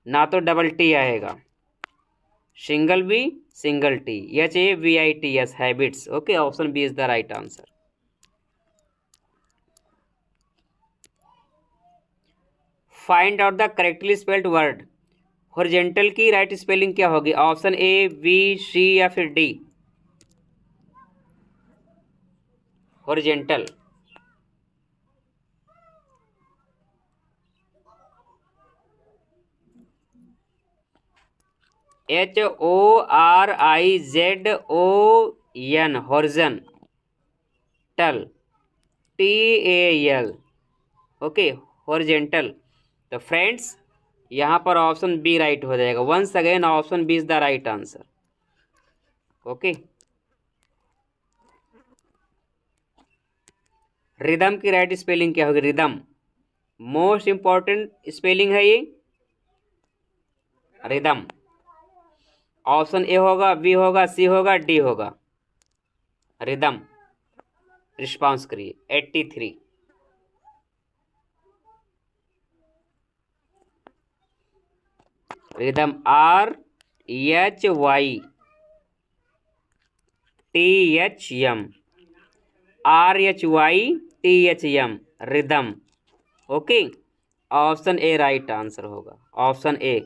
ना तो डबल टी आएगा। Single B single T HAVITS habits. Okay option B is the right answer. Find out the correctly spelled word. Horizontal की राइट स्पेलिंग क्या होगी? ऑप्शन ए, बी, सी या फिर डी। हॉरिजॉन्टल HORIZON हॉरिजन टल TAL। Okay horizontal. तो friends यहाँ पर option B right हो जाएगा। Once again option B is the right answer. Okay rhythm की राइट स्पेलिंग क्या होगी? रिदम मोस्ट इंपॉर्टेंट स्पेलिंग है ये, रिदम। ऑप्शन ए होगा, बी होगा, सी होगा, डी होगा। रिदम। रिस्पॉन्स करिए। 83। Rhythm, RHYTHM, RHYTHM, rhythm. Okay, option A right answer होगा। Option A,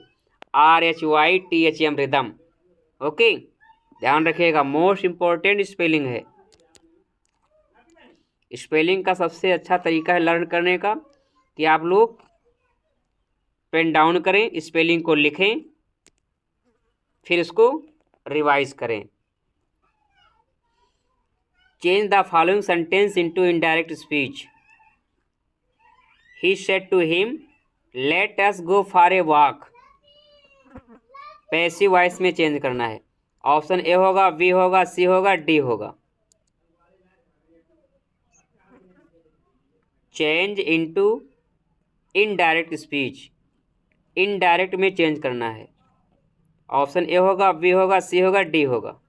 RHYTHM, rhythm. Okay, ध्यान रखिएगा, मोस्ट इंपॉर्टेंट स्पेलिंग है। स्पेलिंग का सबसे अच्छा तरीका है लर्न करने का कि आप लोग पेन डाउन करें, स्पेलिंग को लिखें, फिर इसको रिवाइज करें। Change the following sentence into indirect speech. He said to him, let us go for a walk. Passive voice में चेंज करना है। ऑप्शन ए होगा, बी होगा, सी होगा, डी होगा। Change into indirect speech, indirect में change करना है। ऑप्शन ए होगा, बी होगा, सी होगा, डी होगा।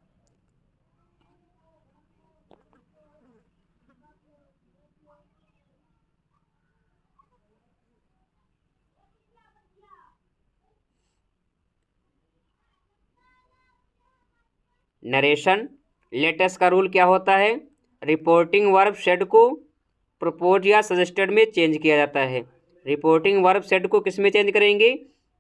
नरेशन, लेटेस्ट का रूल क्या होता है? रिपोर्टिंग वर्ब सेड को प्रपोज या सजेस्टेड में चेंज किया जाता है। रिपोर्टिंग वर्ब सेड को किस में चेंज करेंगे?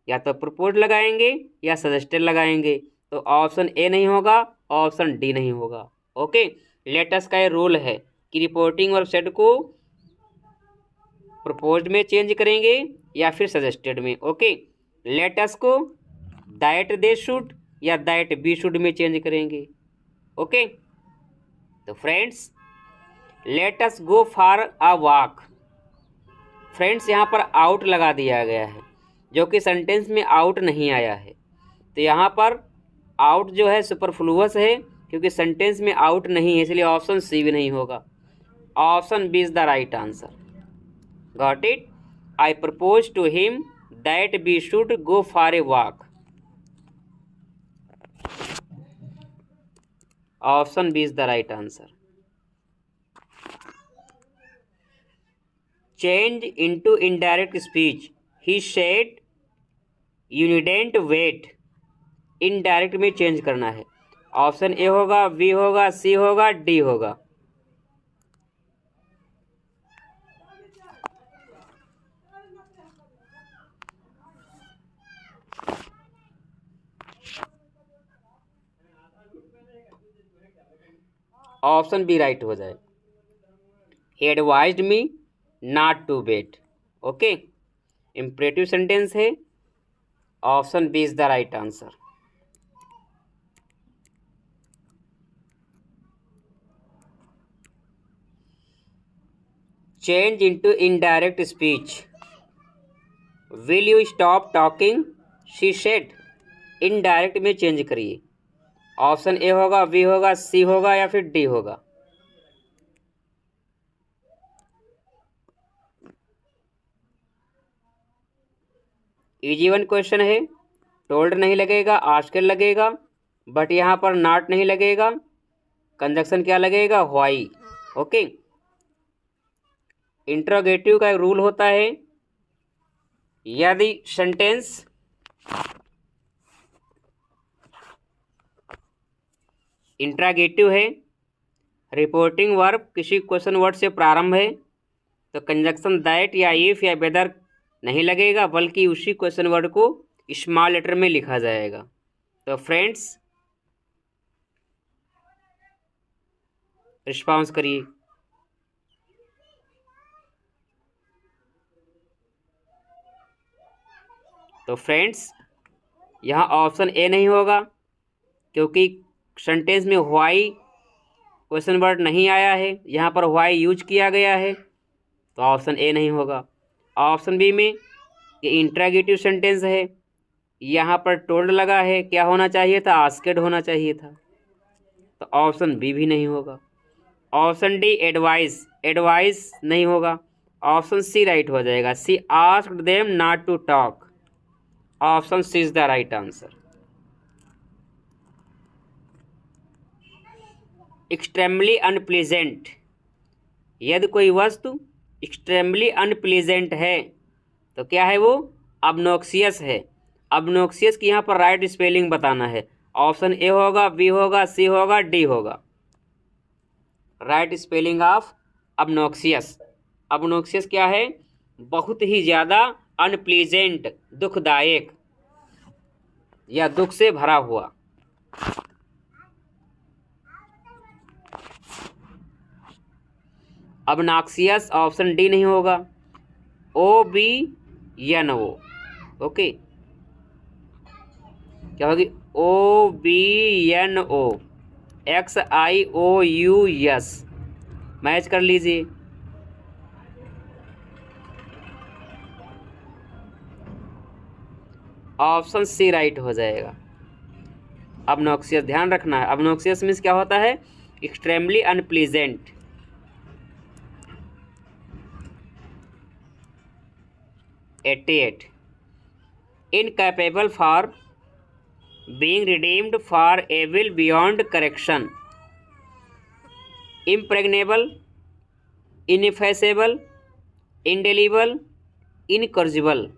या तो प्रपोज लगाएंगे या सजेस्टेड लगाएंगे। तो ऑप्शन ए नहीं होगा, ऑप्शन डी नहीं होगा। ओके, लेटेस्ट का ये रूल है कि रिपोर्टिंग वर्ब सेड को प्रपोज में चेंज करेंगे या फिर सजेस्टेड में। ओके, लेटेस्ट को दैट दे शुड या दैट बी शुड में चेंज करेंगे। ओके, तो friends, late us go for a walk. Friends, यहाँ पर आउट लगा दिया गया है, जो कि सेंटेंस में आउट नहीं आया है। तो यहाँ पर आउट जो है सुपरफ्लुअस है, क्योंकि सेंटेंस में आउट नहीं है, इसलिए ऑप्शन सी भी नहीं होगा। Option B is the right answer. Got it? I propose to him that we should go for a walk. Option B is the right answer. Change into indirect speech. He said you needn't wait. Indirect में change करना है। Option A होगा, B होगा, C होगा, D होगा। Option B right हो जाए। He advised me not to wait. Okay, imperative sentence है। Option B is the right answer. Change into indirect speech. Will you stop talking, she said. Indirect में change करिए। Option A होगा, B होगा, C होगा या फिर D होगा। Easy one question है। टोल्ड नहीं लगेगा, आस्क्ड लगेगा, बट यहाँ पर नॉट नहीं लगेगा। कंजक्शन क्या लगेगा? व्हाई। ओके, इंट्रोगेटिव का एक रूल होता है, यदि सेंटेंस इंट्रागेटिव है, रिपोर्टिंग वर्ब किसी क्वेश्चन वर्ड से प्रारंभ है, तो कंजक्शन दैट या इफ या वेदर नहीं लगेगा, बल्कि उसी क्वेश्चन वर्ड को स्मॉल लेटर में लिखा जाएगा। तो फ्रेंड्स, रिस्पॉन्स करिए। तो फ्रेंड्स, यहाँ ऑप्शन ए नहीं होगा, क्योंकि सेंटेंस में व्हाई क्वेश्चन वर्ड नहीं आया है, यहाँ पर व्हाई यूज किया गया है, तो ऑप्शन ए नहीं होगा। ऑप्शन बी में ये इंट्रागेटिव सेंटेंस है, यहाँ पर टोल्ड लगा है, क्या होना चाहिए था? आस्क्ड होना चाहिए था, तो ऑप्शन बी भी नहीं होगा। ऑप्शन डी एडवाइस, एडवाइस नहीं होगा। ऑप्शन सी राइट हो जाएगा। She asked them not to talk. Option C is the right answer. Extremely unpleasant, यदि कोई वस्तु एक्सट्रीमली अनप्लीजेंट है तो क्या है वो? ऑब्नोक्सियस है। ऑब्नोक्सियस की यहाँ पर राइट स्पेलिंग बताना है। ऑप्शन ए होगा, बी होगा, सी होगा, डी होगा। Right spelling of obnoxious. Obnoxious क्या है? बहुत ही ज़्यादा अनप्लीजेंट, दुखदायक या दुख से भरा हुआ। ऑब्नॉक्सियस ऑप्शन डी नहीं होगा, OBNO। ओके, क्या होगी? OBNO, XIOUS। मैच कर लीजिए। ऑप्शन सी राइट हो जाएगा। ऑब्नॉक्सियस ध्यान रखना है। ऑब्नॉक्सियस मीन्स क्या होता है? Extremely unpleasant. Incapable for being redeemed for evil beyond correction. Impregnable, infeasible, indelible, incorrigible,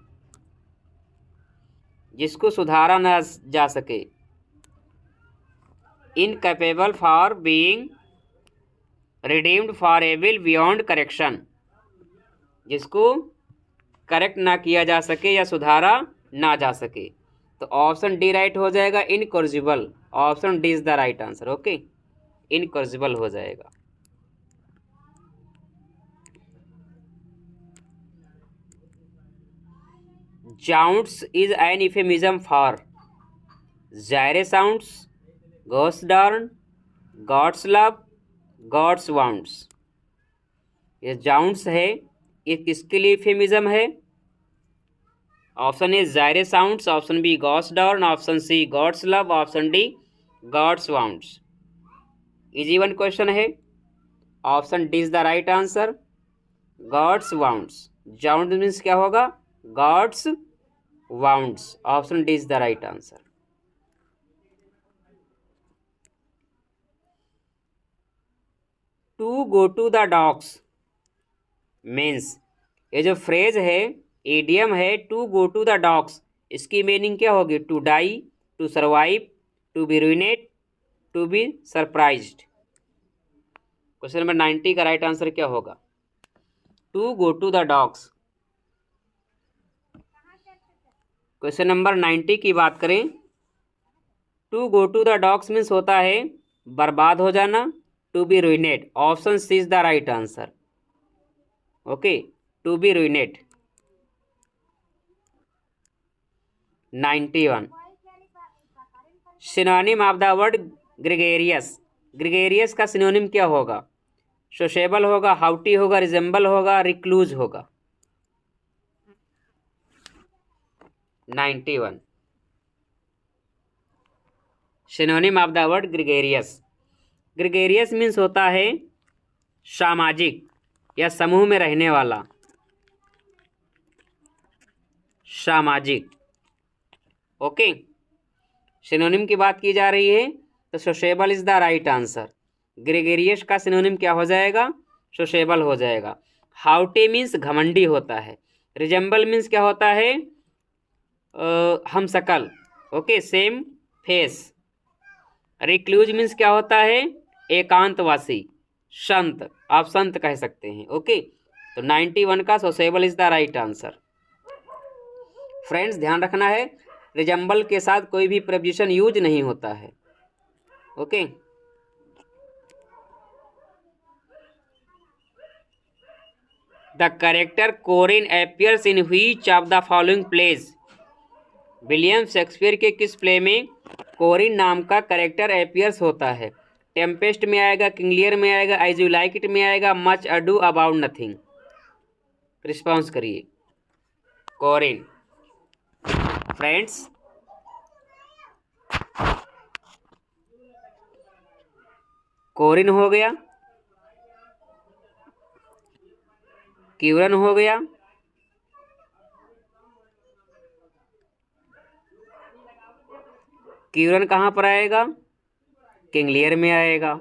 जिसको सुधारा न जा सके। Incapable for being redeemed for evil beyond correction, जिसको करेक्ट ना किया जा सके या सुधारा ना जा सके। तो ऑप्शन डी राइट हो जाएगा, incorrigible. Option D is the right answer. Okay, incorrigible हो जाएगा। Zounds is an euphemism for gyre sounds, gosh darn, God's love, God's wounds. ये जाउंट्स है, ये किसके लिए इफेमिज्म है? Option A gyre sounds, option B gosh darn, option C God's love, option D God's wounds. Easy one question है। Option D is the right answer, God's wounds. Zound means क्या होगा? God's wounds. Option D is the right answer. To go to the dogs means, ये जो phrase है, idiom है, to go to the dogs, इसकी meaning क्या होगी? To die, to survive, to be ruinate, to be surprised. Question number 90 का right answer क्या होगा? To go to the dogs. Question number 90 की बात करें, to go to the dogs means होता है बर्बाद हो जाना, to be रुइनेट। Option C is the right answer. Okay, to be ruinate. 91 synonym of the word gregarious. Gregarious का synonym क्या होगा? सोशेबल होगा, हाउटी होगा, रिजेंबल होगा, रिक्लूज होगा। 91 synonym of the word gregarious. Gregarious means होता है सामाजिक या समूह में रहने वाला। सामाजिक। ओके, सिनोनिम की बात की जा रही है तो sociable is the right answer. Gregarious का सिनोनिम क्या हो जाएगा? सोशेबल हो जाएगा। हाउटी मीन्स घमंडी होता है। रिजेंबल मीन्स क्या होता है? हम शकल। Okay, same face. Recluse means क्या होता है? एकांतवासी, संत। आप संत कह सकते हैं। ओके, तो 91 का sociable is the right answer. Friends ध्यान रखना है, रिजेंबल के साथ कोई भी प्रीपोजिशन यूज नहीं होता है। Okay, the character Corin appears in which of the following plays. William Shakespeare के किस प्ले में कोरिन नाम का कैरेक्टर अपीयर्स होता है? टेम्पेस्ट में आएगा, किंग लियर में आएगा, एज यू लाइक इट में आएगा, much ado about nothing. Response करिए। कोरिन। फ्रेंड्स कोरिन हो गया। क्यूरन हो गया, क्यूरन कहाँ पर आएगा? किंगलियर में आएगा।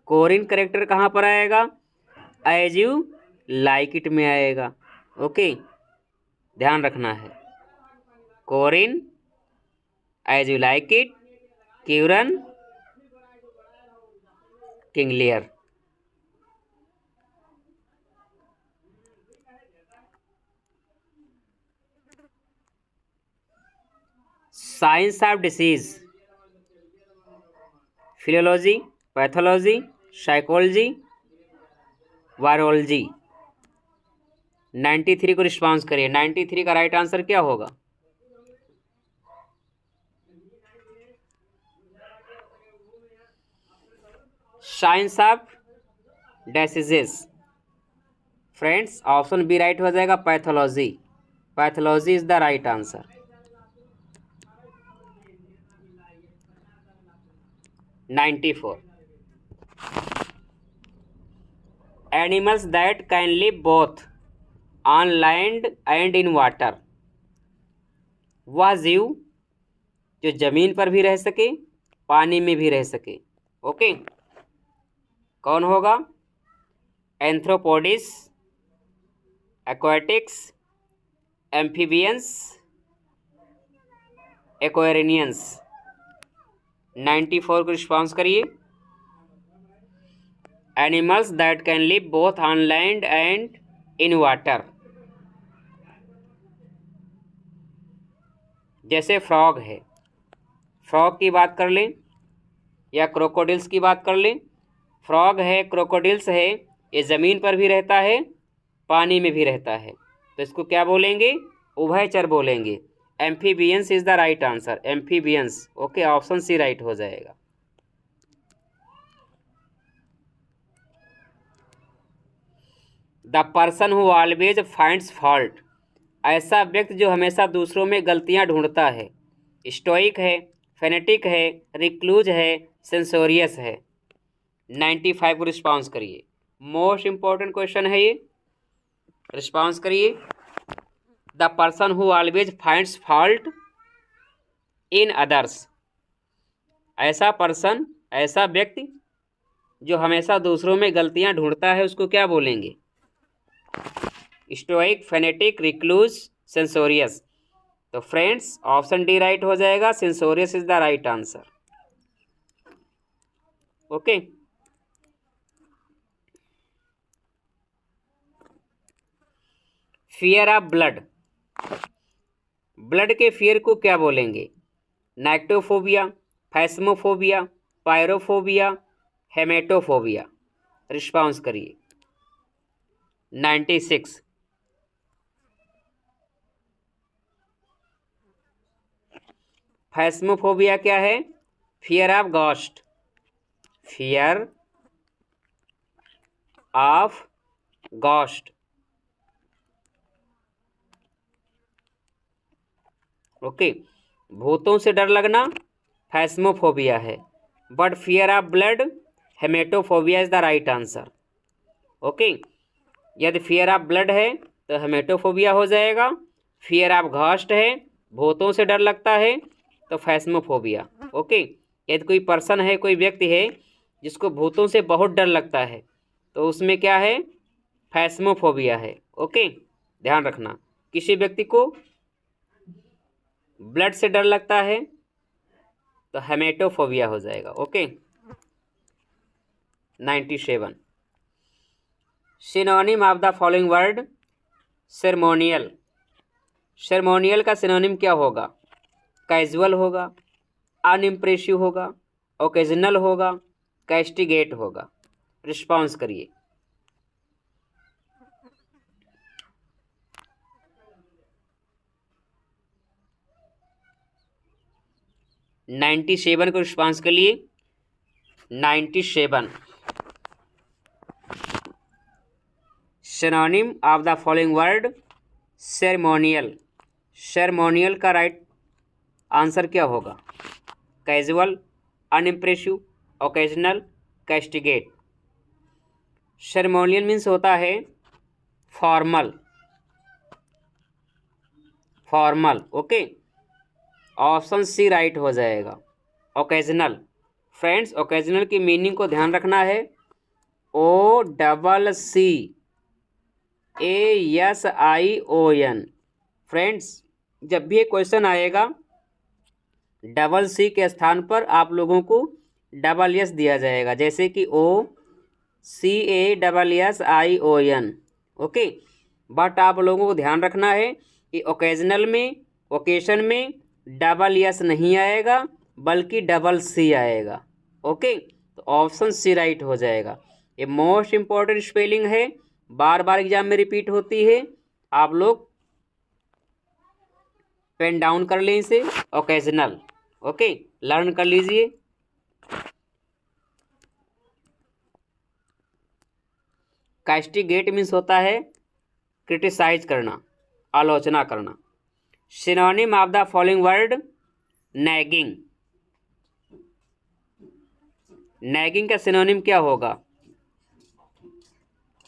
कोरिन करेक्टर कहाँ पर आएगा? एज यू लाइक इट में आएगा। ओके, ध्यान रखना है। Corin, as you like it, Curan, King Lear. Science of disease, philology, pathology, psychology, virology. 93 को रिस्पॉन्स करिए। 93 का राइट आंसर क्या होगा? Science of diseases. Friends, option B right हो जाएगा, pathology. Pathology is the right answer. (94) animals that can live both on land and in water. वह जीव जो जमीन पर भी रह सके, पानी में भी रह सके। ओके, कौन होगा? एंथ्रोपोडिस, एक्वाटिक्स, एम्फीबियंस, एक्वेरियनियंस। 94 को रिस्पॉन्स करिए। Animals that can live both on land and in water. जैसे फ्रॉग है, फ्रॉग की बात कर लें या क्रोकोडिल्स की बात कर लें। फ्रॉग है, क्रोकोडिल्स है, ये ज़मीन पर भी रहता है, पानी में भी रहता है, तो इसको क्या बोलेंगे? उभयचर बोलेंगे। Amphibians is the right answer, amphibians. Okay, option C right हो जाएगा। The person who always finds fault. ऐसा व्यक्ति जो हमेशा दूसरों में गलतियां ढूंढता है। स्टोइक है, फेनेटिक है, रिक्लूज है, सेंसोरियस है। 95 को रिस्पॉन्स करिए। मोस्ट इंपॉर्टेंट क्वेश्चन है ये, रिस्पॉन्स करिए। The person who always finds fault in others. ऐसा पर्सन, ऐसा व्यक्ति जो हमेशा दूसरों में गलतियां ढूंढता है, उसको क्या बोलेंगे? Stoic, phonetic, recluse, सेंसोरियस। तो फ्रेंड्स, ऑप्शन डी राइट हो जाएगा, सेंसोरियस is the right answer. Okay, fear of blood. Blood के फियर को क्या बोलेंगे? नाइक्टोफोबिया, फैस्मोफोबिया, पायरोफोबिया, हेमेटोफोबिया। रिस्पॉन्स करिए। 96। फैस्मोफोबिया क्या है? Fear of ghost, fear of ghost. Okay, भूतों से डर लगना फैस्मोफोबिया है, but fear of blood, hematophobia is the right answer. Okay, यदि फियर ऑफ ब्लड है तो हेमेटोफोबिया हो जाएगा। फियर ऑफ घोस्ट है, भूतों से डर लगता है, तो फैस्मोफोबिया। ओके, यदि कोई पर्सन है, कोई व्यक्ति है जिसको भूतों से बहुत डर लगता है, तो उसमें क्या है? फैस्मोफोबिया है। ओके, ध्यान रखना। किसी व्यक्ति को ब्लड से डर लगता है तो हेमेटोफोबिया हो जाएगा। Okay, 97। Synonym of the following word ceremonial. Ceremonial का सिनोनिम क्या होगा? कैजुअल होगा, अनइम्प्रेसिव होगा, ओकेजनल होगा, कैस्टिगेट होगा। रिस्पॉन्स करिए। (97) को रिस्पॉन्स के लिए। 97। Synonym of the following word ceremonial. Ceremonial का राइट आंसर क्या होगा? Casual, unimpressive, occasional, castigate. Ceremonial means होता है formal, formal. Okay, option C right हो जाएगा। ओकेजनल, फ्रेंड्स ओकेजनल की मीनिंग को ध्यान रखना है। OCCASION। फ्रेंड्स जब भी एक क्वेश्चन आएगा डबल सी के स्थान पर आप लोगों को डबल एस दिया जाएगा, जैसे कि OCASSION। ओके, बट आप लोगों को ध्यान रखना है कि ओकेजनल में, ओकेशन में डबल एस नहीं आएगा बल्कि डबल सी आएगा। ओके, तो ऑप्शन सी राइट हो जाएगा। ये मोस्ट इम्पॉर्टेंट स्पेलिंग है, बार बार एग्जाम में रिपीट होती है, आप लोग पेन डाउन कर लें इसे। ओकेजनल, ओके, लर्न कर लीजिए। कास्टिगेट मीन्स होता है क्रिटिसाइज करना, आलोचना करना। Synonym of the following word nagging. Nagging का सिनोनिम क्या होगा?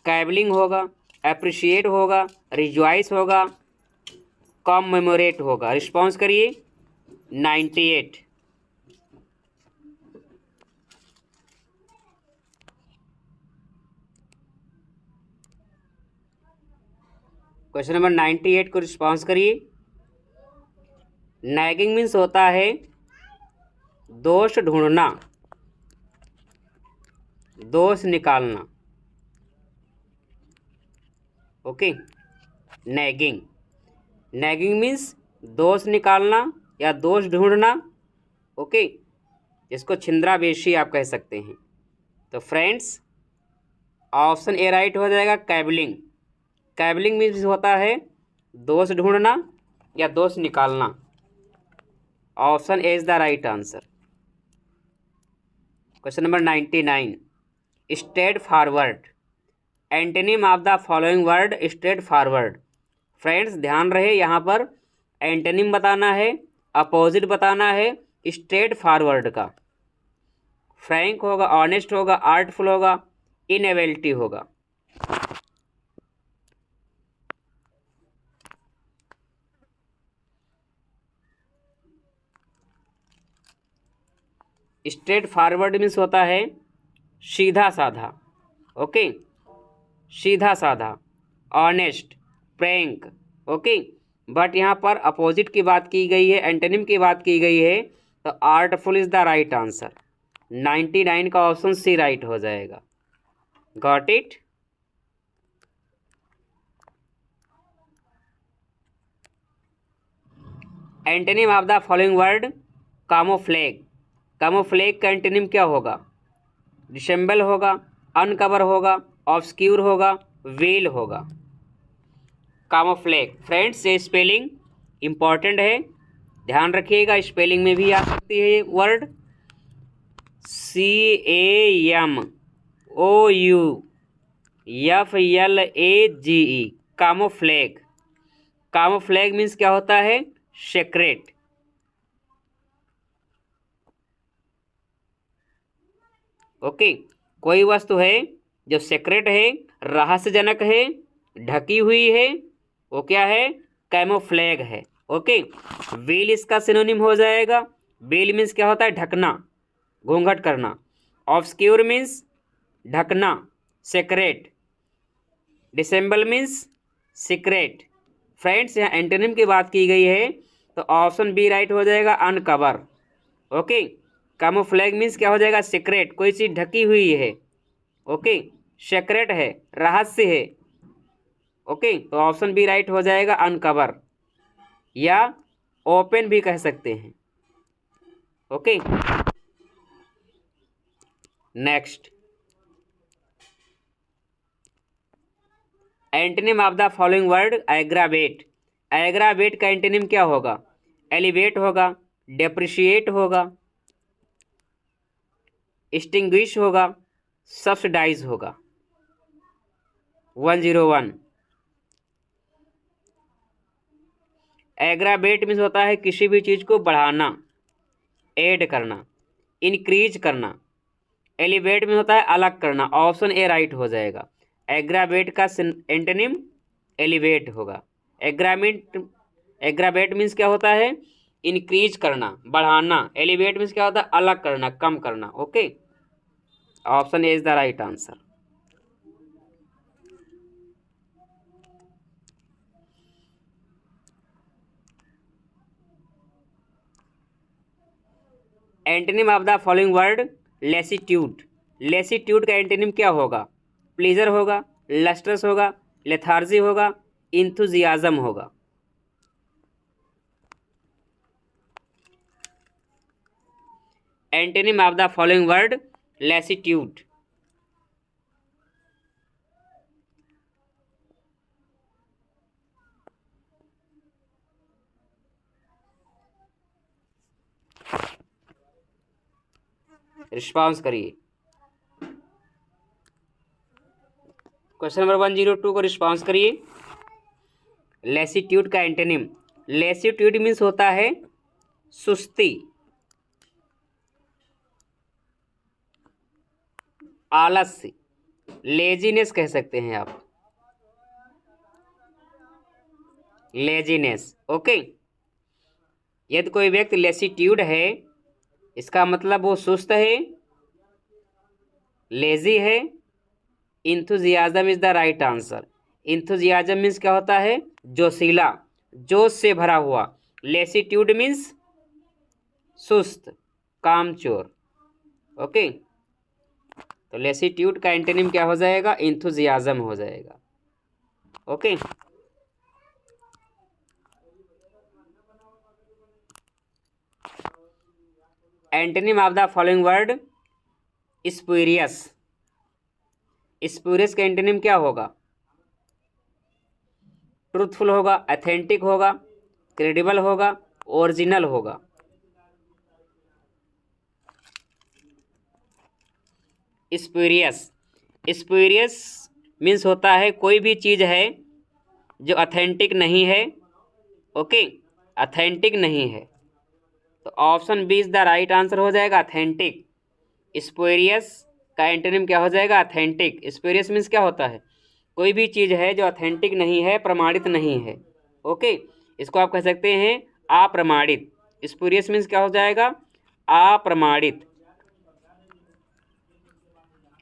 कैबलिंग होगा, एप्रिशिएट होगा, रिजॉइस होगा, कॉमेमोरेट होगा। रिस्पॉन्स करिए। 98। क्वेश्चन नंबर 98 को रिस्पॉन्स करिए। नैगिंग मीन्स होता है दोष ढूंढना, दोष निकालना। ओके, नैगिंग, नैगिंग मीन्स दोष निकालना या दोष ढूंढना। ओके, इसको छिंद्राबेशी आप कह सकते हैं। तो फ्रेंड्स ऑप्शन ए राइट हो जाएगा, कैबलिंग। कैबलिंग मीन्स होता है दोष ढूंढना या दोष निकालना। Option A is the right answer. Question number 99, straight forward. Antonym of the following word straight forward. Friends ध्यान रहे, यहाँ पर एंटोनिम बताना है, अपोजिट बताना है स्ट्रेट फॉरवर्ड का। फ्रैंक होगा, ऑनेस्ट होगा, आर्टफुल होगा, इनएबिलिटी होगा। स्ट्रेट फॉरवर्ड मीन्स होता है सीधा साधा। ओके, सीधा साधा, ऑनेस्ट, प्रैंक। ओके, बट यहाँ पर अपोजिट की बात की गई है, एंटोनिम की बात की गई है, तो artful is the right answer. 99 का ऑप्शन सी राइट हो जाएगा। Got it? Antonym of the following word camouflage. Camouflage का एंटोनिम क्या होगा? डिसेंबल होगा, अनकवर होगा, ऑब्सक्यूर होगा, वेल होगा। कामोफ्लेग। फ्रेंड्स ये स्पेलिंग इम्पॉर्टेंट है, ध्यान रखिएगा, स्पेलिंग में भी आ सकती है ये वर्ड। CAMOUFLAGE, कामोफ्लेग। कामोफ्लेग मीन्स क्या होता है? सीक्रेट। ओके, कोई वस्तु है जो सीक्रेट है, रहस्यजनक है, ढकी हुई है, वो क्या है? कैमोफ्लेग है। ओके, वेल इसका सिनोनिम हो जाएगा। वेल मीन्स क्या होता है? ढकना, घूंघट करना। ऑब्सक्यूर मीन्स ढकना, secret. Disassemble means secret. Friends यहाँ एंटोनिम की बात की गई है, तो ऑप्शन बी राइट हो जाएगा, अनकवर। ओके, कैमोफ्लेग मीन्स क्या हो जाएगा? सीक्रेट, कोई चीज़ ढकी हुई है। ओके, सीक्रेट है, रहस्य है। ओके, तो ऑप्शन बी राइट हो जाएगा, अनकवर, या ओपन भी कह सकते हैं। Okay, next, antonym of the following word aggravate. Aggravate का एंटोनिम क्या होगा? एलिवेट होगा, डेप्रिशिएट होगा, एक्सटिंग्विश होगा, सब्सिडाइज होगा। 101। एग्रावेट मीन्स होता है किसी भी चीज़ को बढ़ाना, ऐड करना, इंक्रीज करना। एलिवेट में होता है अलग करना। ऑप्शन ए राइट हो जाएगा। एग्रावेट का एंटोनिम एलिवेट होगा। एग्रावेट मीन्स क्या होता है? इंक्रीज करना, बढ़ाना। एलिवेट मीन्स क्या होता है? अलग करना, कम करना। Okay, option A is the right answer. Antonym of the following word lassitude. Lassitude का एंटोनिम क्या होगा? प्लीजर होगा, लस्ट्रस होगा, लेथार्जी होगा, इंथुजियाज्म होगा। Antonym of the following word lassitude. Response करिए। क्वेश्चन नंबर 102 को रिस्पॉन्स करिए। लेसीट्यूड का एंटोनिम, लेसीट्यूड मीन्स होता है सुस्ती, आलस्य, लेजीनेस कह सकते हैं आप, लेजीनेस। ओके, यदि कोई व्यक्ति लेसीट्यूड है, इसका मतलब वो सुस्त है, लेजी है। Enthusiasm is the right answer. Enthusiasm means क्या होता है? जोशीला, जोश से भरा हुआ। लेसीट्यूड मीन्स सुस्त, कामचोर। ओके, तो लेसीट्यूड का एंटोनिम क्या हो जाएगा? इंथुजियाज्म हो जाएगा। Okay, antonym of the following word spurious. Spurious का एंटोनिम क्या होगा? ट्रूथफुल होगा, ऑथेंटिक होगा, क्रेडिबल होगा, ओरिजिनल होगा। स्पूरियस, स्पूरियस मीन्स होता है कोई भी चीज़ है जो ऑथेंटिक नहीं है। ओके, ऑथेंटिक नहीं है, तो option B is the right answer हो जाएगा, ऑथेंटिक। स्पूरियस का एंटोनिम क्या हो जाएगा? ऑथेंटिक। स्पूरियस मीन्स क्या होता है? कोई भी चीज़ है जो ऑथेंटिक नहीं है, प्रमाणित नहीं है। ओके, इसको आप कह सकते हैं अप्रमाणित। स्पूरियस मीन्स क्या हो जाएगा? अप्रमाणित।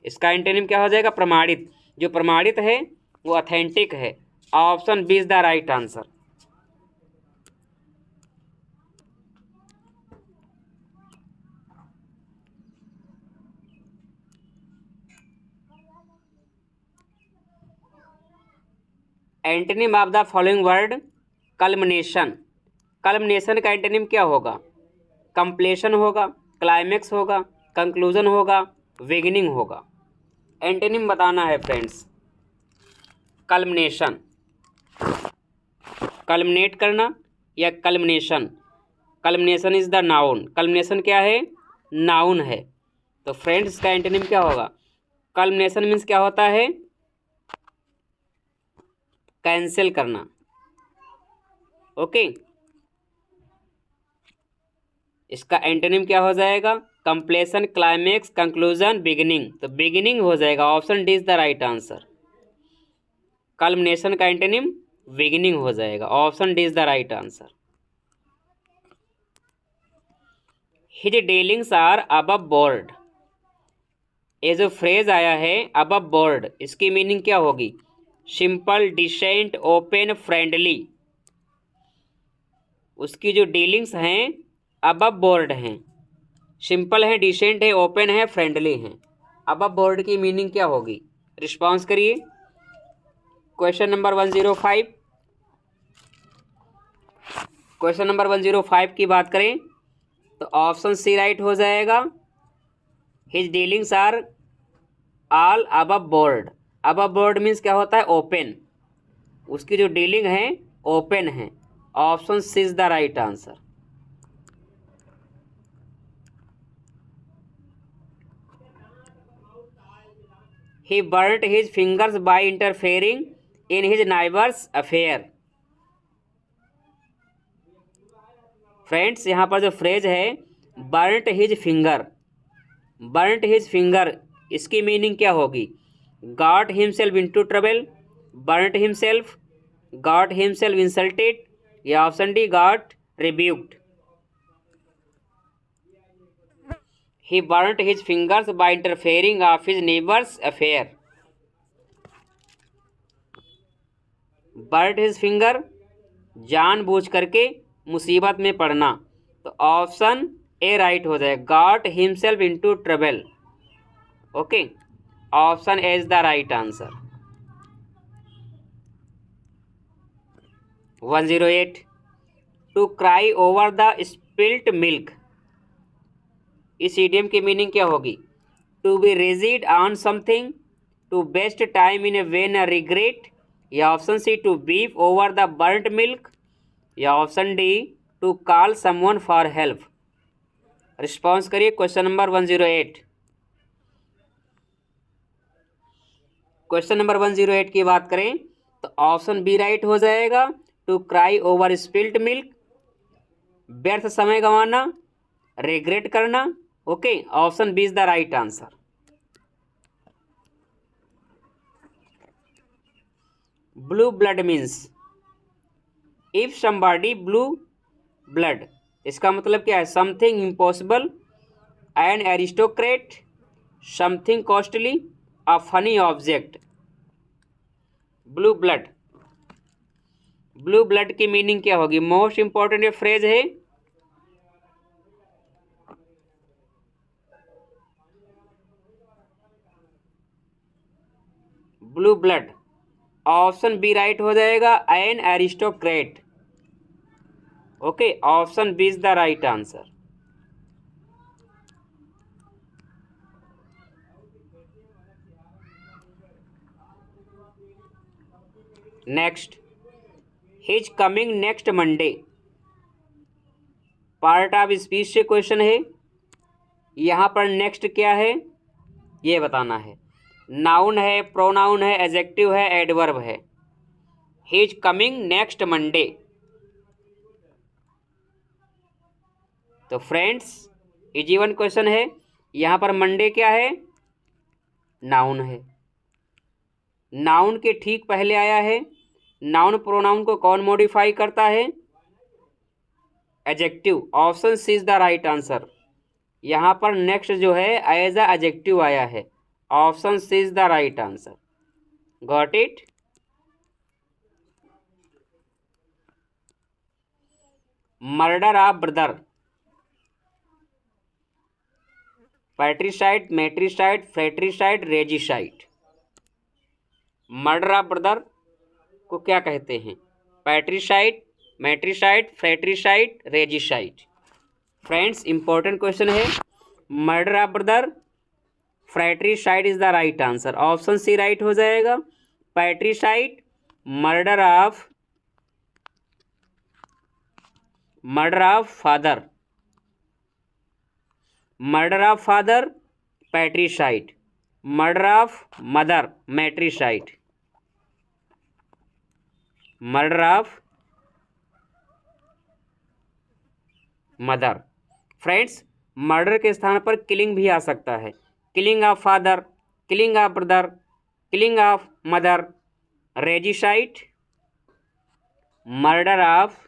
इसका एंटोनिम क्या हो जाएगा? प्रमाणित। जो प्रमाणित है वो ऑथेंटिक है। Option B is the right answer. Antonym of the following word culmination. Culmination का एंटोनिम क्या होगा? कंप्लीशन होगा, क्लाइमेक्स होगा, कंक्लूजन होगा, बिगिनिंग होगा। एंटोनिम बताना है फ्रेंड्स। कल्मिनेशन, कल्मिनेट करना या culmination. Culmination is the noun. Culmination क्या है? नाउन है। तो फ्रेंड्स इसका एंटोनिम क्या होगा? कल्मिनेशन मीन्स क्या होता है? कैंसिल करना। ओके, इसका एंटोनिम क्या हो जाएगा? Completion, climax, conclusion, beginning. तो बिगिनिंग हो जाएगा। Option D is the right answer. Culmination का एंटोनिम बिगिनिंग हो जाएगा। Option D is the right answer. His dealings are above board. ये जो फ्रेज आया है अबव बोर्ड, इसकी मीनिंग क्या होगी? Simple, decent, open, friendly. उसकी जो डीलिंग्स हैं अबव बोर्ड हैं, सिंपल है, डिसेंट है, ओपन है, फ्रेंडली हैं। अबव बोर्ड की मीनिंग क्या होगी? रिस्पॉन्स करिए। Question number 105। क्वेश्चन नंबर 105 की बात करें तो ऑप्शन सी राइट हो जाएगा। His dealings are all above board. Above board means क्या होता है? ओपन। उसकी जो डीलिंग है ओपन है। Option C is the right answer. He burnt his fingers by interfering in his neighbours affair. Friends, यहाँ पर जो फ्रेज है burnt his finger, burnt his finger, इसकी मीनिंग क्या होगी? Got himself into trouble, burnt himself, got himself insulted या option D got rebuked. He burnt his fingers by interfering of his neighbours affair. Burnt his finger जानबूझ करके मुसीबत में पड़ना, तो ऑप्शन ए राइट हो जाए, got himself into trouble. Okay, option A is the right answer. 108 to cry over the spilt milk, इस idiom की मीनिंग क्या होगी? To be rigid on something, to waste time in a vain a regret, या option C to beef over the burnt milk, या option D to call someone for help. Response करिए question number 108। Question number 108 की बात करें तो option B right हो जाएगा, to cry over spilt milk, व्यर्थ समय गंवाना, रिग्रेट करना। Okay, option B is the right answer. Blue blood means, if somebody blue blood, इसका मतलब क्या है? Something impossible, an aristocrat, something costly, a funny object. Blue blood, blue blood की meaning क्या होगी? मोस्ट इंपॉर्टेंट ये phrase है, blue blood. Option B right हो जाएगा, an aristocrat. Okay, option B is the right answer. Next, his coming next Monday, part of speech से question है। यहाँ पर नेक्स्ट क्या है ये बताना है। नाउन है, प्रोनाउन है, एडजेक्टिव है, एडवर्ब है। हिज कमिंग नेक्स्ट मंडे, तो फ्रेंड्स इजी वन क्वेश्चन है। यहाँ पर मंडे क्या है? नाउन है। नाउन के ठीक पहले आया है। नाउन प्रोनाउन को कौन मॉडिफाई करता है? Adjective. Option C is the right answer. यहाँ पर नेक्स्ट जो है एज अ एडजेक्टिव आया है। Option C is the right answer. Got it? Murder of brother, patricide, matricide, fratricide, regicide. Murder of brother को क्या कहते हैं? Patricide, matricide, fratricide, regicide. Friends important question है। Murder of brother, fratricide is the right answer. Option C right हो जाएगा। Patricide, murder of father, murder of father patricide, murder of mother matricide, murder of mother. Friends murder के स्थान पर killing भी आ सकता है। Killing of father, killing of brother, killing of mother, regicide, murder of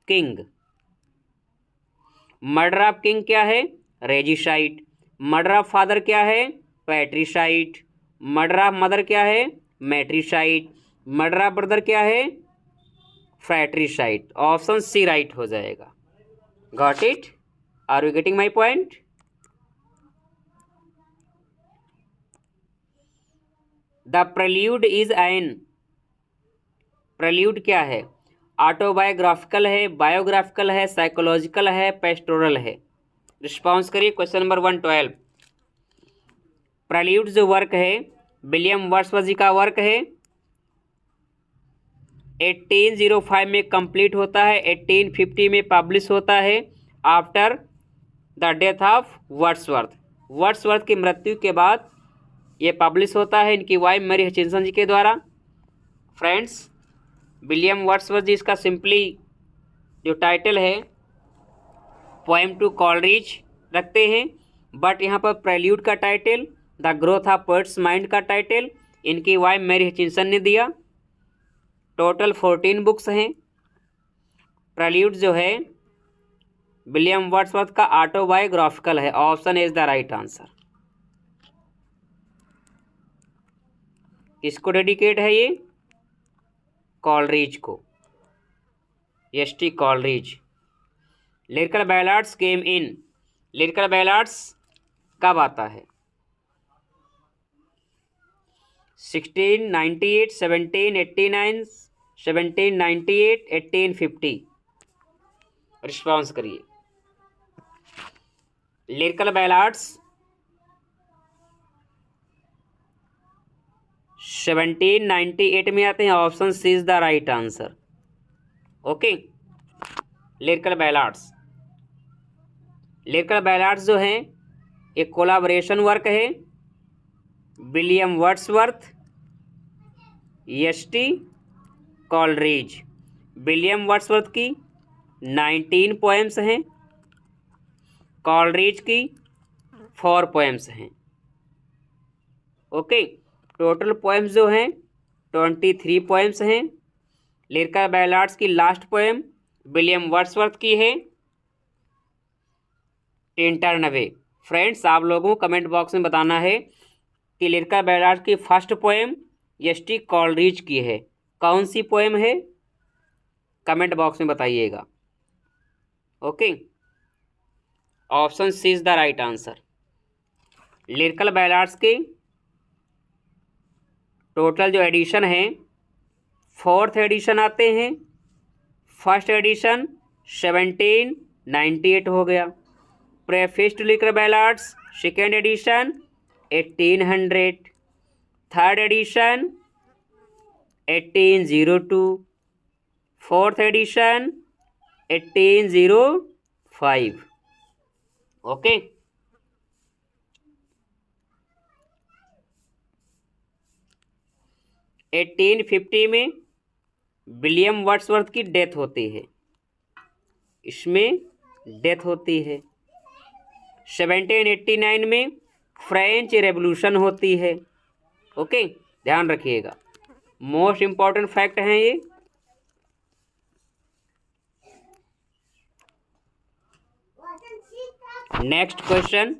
king. Murder of king क्या है? Regicide. Murder of father क्या है? पैट्रिसाइड। मर्डर ऑफ मदर क्या है? मैट्रिसाइड। मर्डर ऑफ ब्रदर क्या है? फ्रैट्रिसाइड। ऑप्शन सी राइट हो जाएगा। Got it? Are you getting my point? The prelude is an, prelude क्या है? ऑटोबायोग्राफिकल है, बायोग्राफिकल है, साइकोलॉजिकल है, पेस्टोरल है। रिस्पॉन्स करिए क्वेश्चन नंबर 112। प्रेल्यूड जो वर्क है विलियम वर्ड्सवर्थ जी का वर्क है। 1805 में कंप्लीट होता है, 1850 में पब्लिश होता है after the death of Wordsworth. Wordsworth की मृत्यु के बाद ये पब्लिश होता है इनकी वाइफ मैरी हचिंसन जी के द्वारा। फ्रेंड्स विलियम वर्ड्सवर्थ जी इसका सिंपली जो टाइटल है पोएम टू कॉलरिज रखते हैं, बट यहाँ पर प्रेल्यूड का title, the growth of poets mind का टाइटल, इनकी वाइफ मैरी हचिंसन ने दिया। टोटल 14 बुक्स हैं। प्रेल्यूड जो है विलियम वर्ड्सवर्थ का ऑटोबायोग्राफिकल है। Option is the right answer. किसको डेडिकेट है ये? कॉलरिज को, एस.टी. कॉलरिज। लिरिकल बैलाड्स केम इन, लिरिकल बैलाड्स कब आता है? 1698, 1789, 1798, 1850। रिस्पॉन्स करिए। लिरिकल बैलाड्स 1798 में आते हैं। Option C is the right answer. Okay, lyrical ballads, lyrical ballads जो हैं एक कोलाबरेशन वर्क है William Wordsworth, S T. Coleridge. William Wordsworth की 19 पोएम्स हैं, कॉलरिज की 4 पोएम्स हैं। ओके, टोटल पोएम्स जो हैं 23 पोएम्स हैं। लिरिकल बैलाड्स की लास्ट पोएम विलियम वर्ड्सवर्थ की है टर्न अवे। फ्रेंड्स, आप लोगों को कमेंट बॉक्स में बताना है कि लिरिकल बैलाड्स की फर्स्ट पोएम एस.टी. कॉलरिज की है। कौन सी पोएम है? कमेंट बॉक्स में बताइएगा। Okay, option C is the right answer. Lyrical ballads के टोटल जो एडिशन है 4th एडिशन आते हैं। फर्स्ट एडिशन 1798 हो गया। Preface to lyrical ballads second edition 1800, third edition 1802, fourth edition 1805। Okay, eighteen 1850 में विलियम वर्ड्सवर्थ की डेथ होती है, इसमें डेथ होती है। 1789 में फ्रेंच रेवोल्यूशन होती है। ओके, ध्यान रखिएगा, मोस्ट इम्पॉर्टेंट फैक्ट हैं ये। Next question,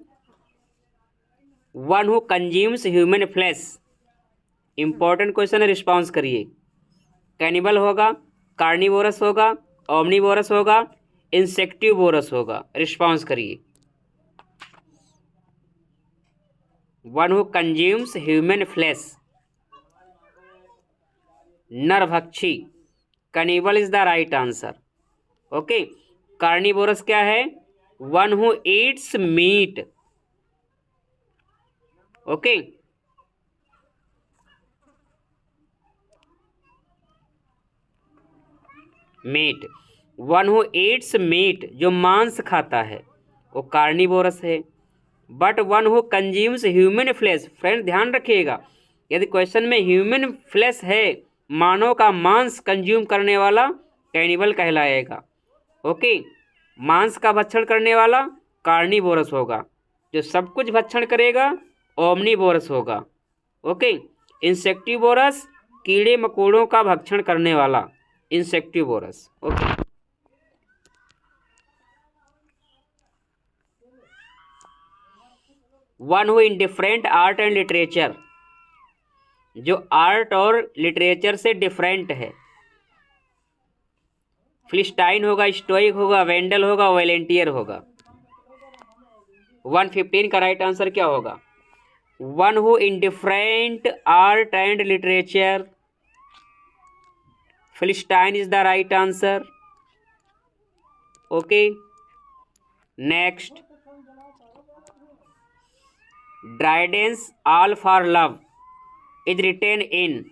one who consumes human flesh. Important question है, रिस्पॉन्स करिए। कैनिबल होगा, कार्निवोरस होगा, ओमनिवोरस होगा, इंसेक्टिवोरस होगा। रिस्पॉन्स करिए। One who consumes human flesh, नरभक्षी, cannibal is the right answer. Okay, carnivorous क्या है? One who eats meat. Okay, meat, one who eats meat, जो मांस खाता है वो कार्निवोरस है। But one who consumes human flesh, friend ध्यान रखिएगा, यदि क्वेश्चन में ह्यूमन फ्लैश है, मानव का मांस कंज्यूम करने वाला कैनिबल कहलाएगा। ओके, मांस का भक्षण करने वाला कार्निवोरस होगा, जो सब कुछ भक्षण करेगा ओमनिवोरस होगा। ओके, इंसेक्टिवोरस, कीड़े मकोड़ों का भक्षण करने वाला insectivorous. Okay, one who indifferent art and literature, जो आर्ट और लिटरेचर से डिफरेंट है। फिलिस्टाइन होगा, स्टोइक होगा, वेंडल होगा, वॉलेंटियर होगा। 115 का राइट आंसर क्या होगा? One who indifferent art and literature, philistine is the right answer. Okay, next, Dryden's all for love is written in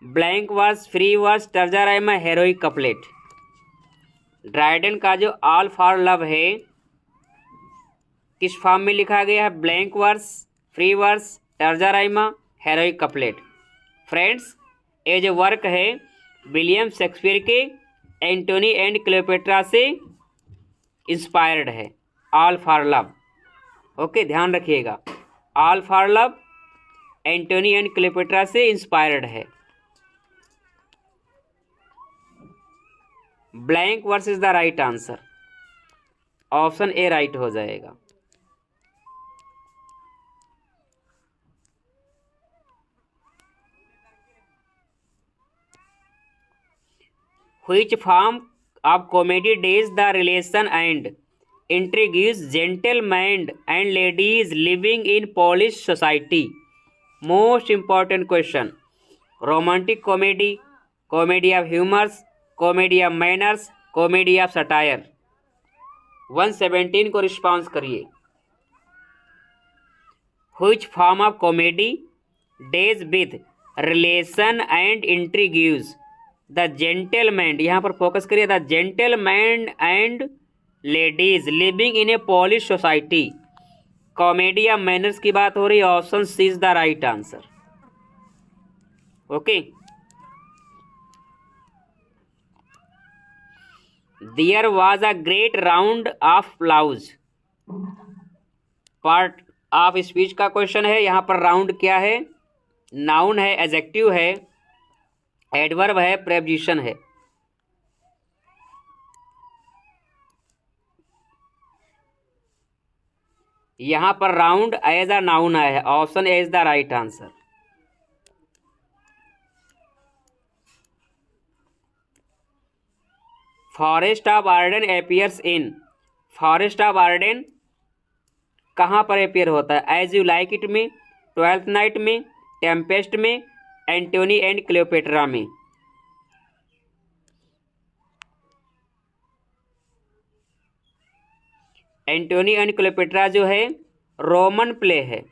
blank verse, free verse, terza rima, heroic couplet. Dryden का जो all for love है किस form में लिखा गया है? Blank verse, free verse, terza rima, heroic couplet. Friends, ये जो वर्क है विलियम शेक्सपियर के एंटोनी एंड क्लियोपेट्रा से इंस्पायर्ड है। All for love. ओके, ध्यान रखिएगा, all for love Antony and Cleopatra से इंस्पायर्ड है। Blank verse is the right answer, option A right हो जाएगा। Which form of comedy does the relation and intrigues gentlemen and ladies living in Polish society? Most important question. Romantic comedy, comedy of humors, comedy of manners, comedy of satire. 117 को response करिए। Which form of comedy deals with relation and intrigues the gentleman, यहाँ पर focus करिए, the gentleman and ladies living in a polish society. Comedy या manners की बात हो रही है, option C is the right answer. Okay, there was a great round of applause, part of speech का क्वेश्चन है। यहाँ पर राउंड क्या है? नाउन है, एडजेक्टिव है, एडवर्ब है, प्रेपोजिशन है। यहां पर राउंड एज अ नाउन आया है, option A is the right answer. Forest of Ardern appears in, forest of Ardern कहां पर अपीयर होता है? एज यू लाइक इट में, ट्वेल्थ नाइट में, टेम्पेस्ट में, एंटोनी एंड क्लियोपेट्रा में। एंटोनी एंड क्लियोपेट्रा जो है रोमन प्ले है।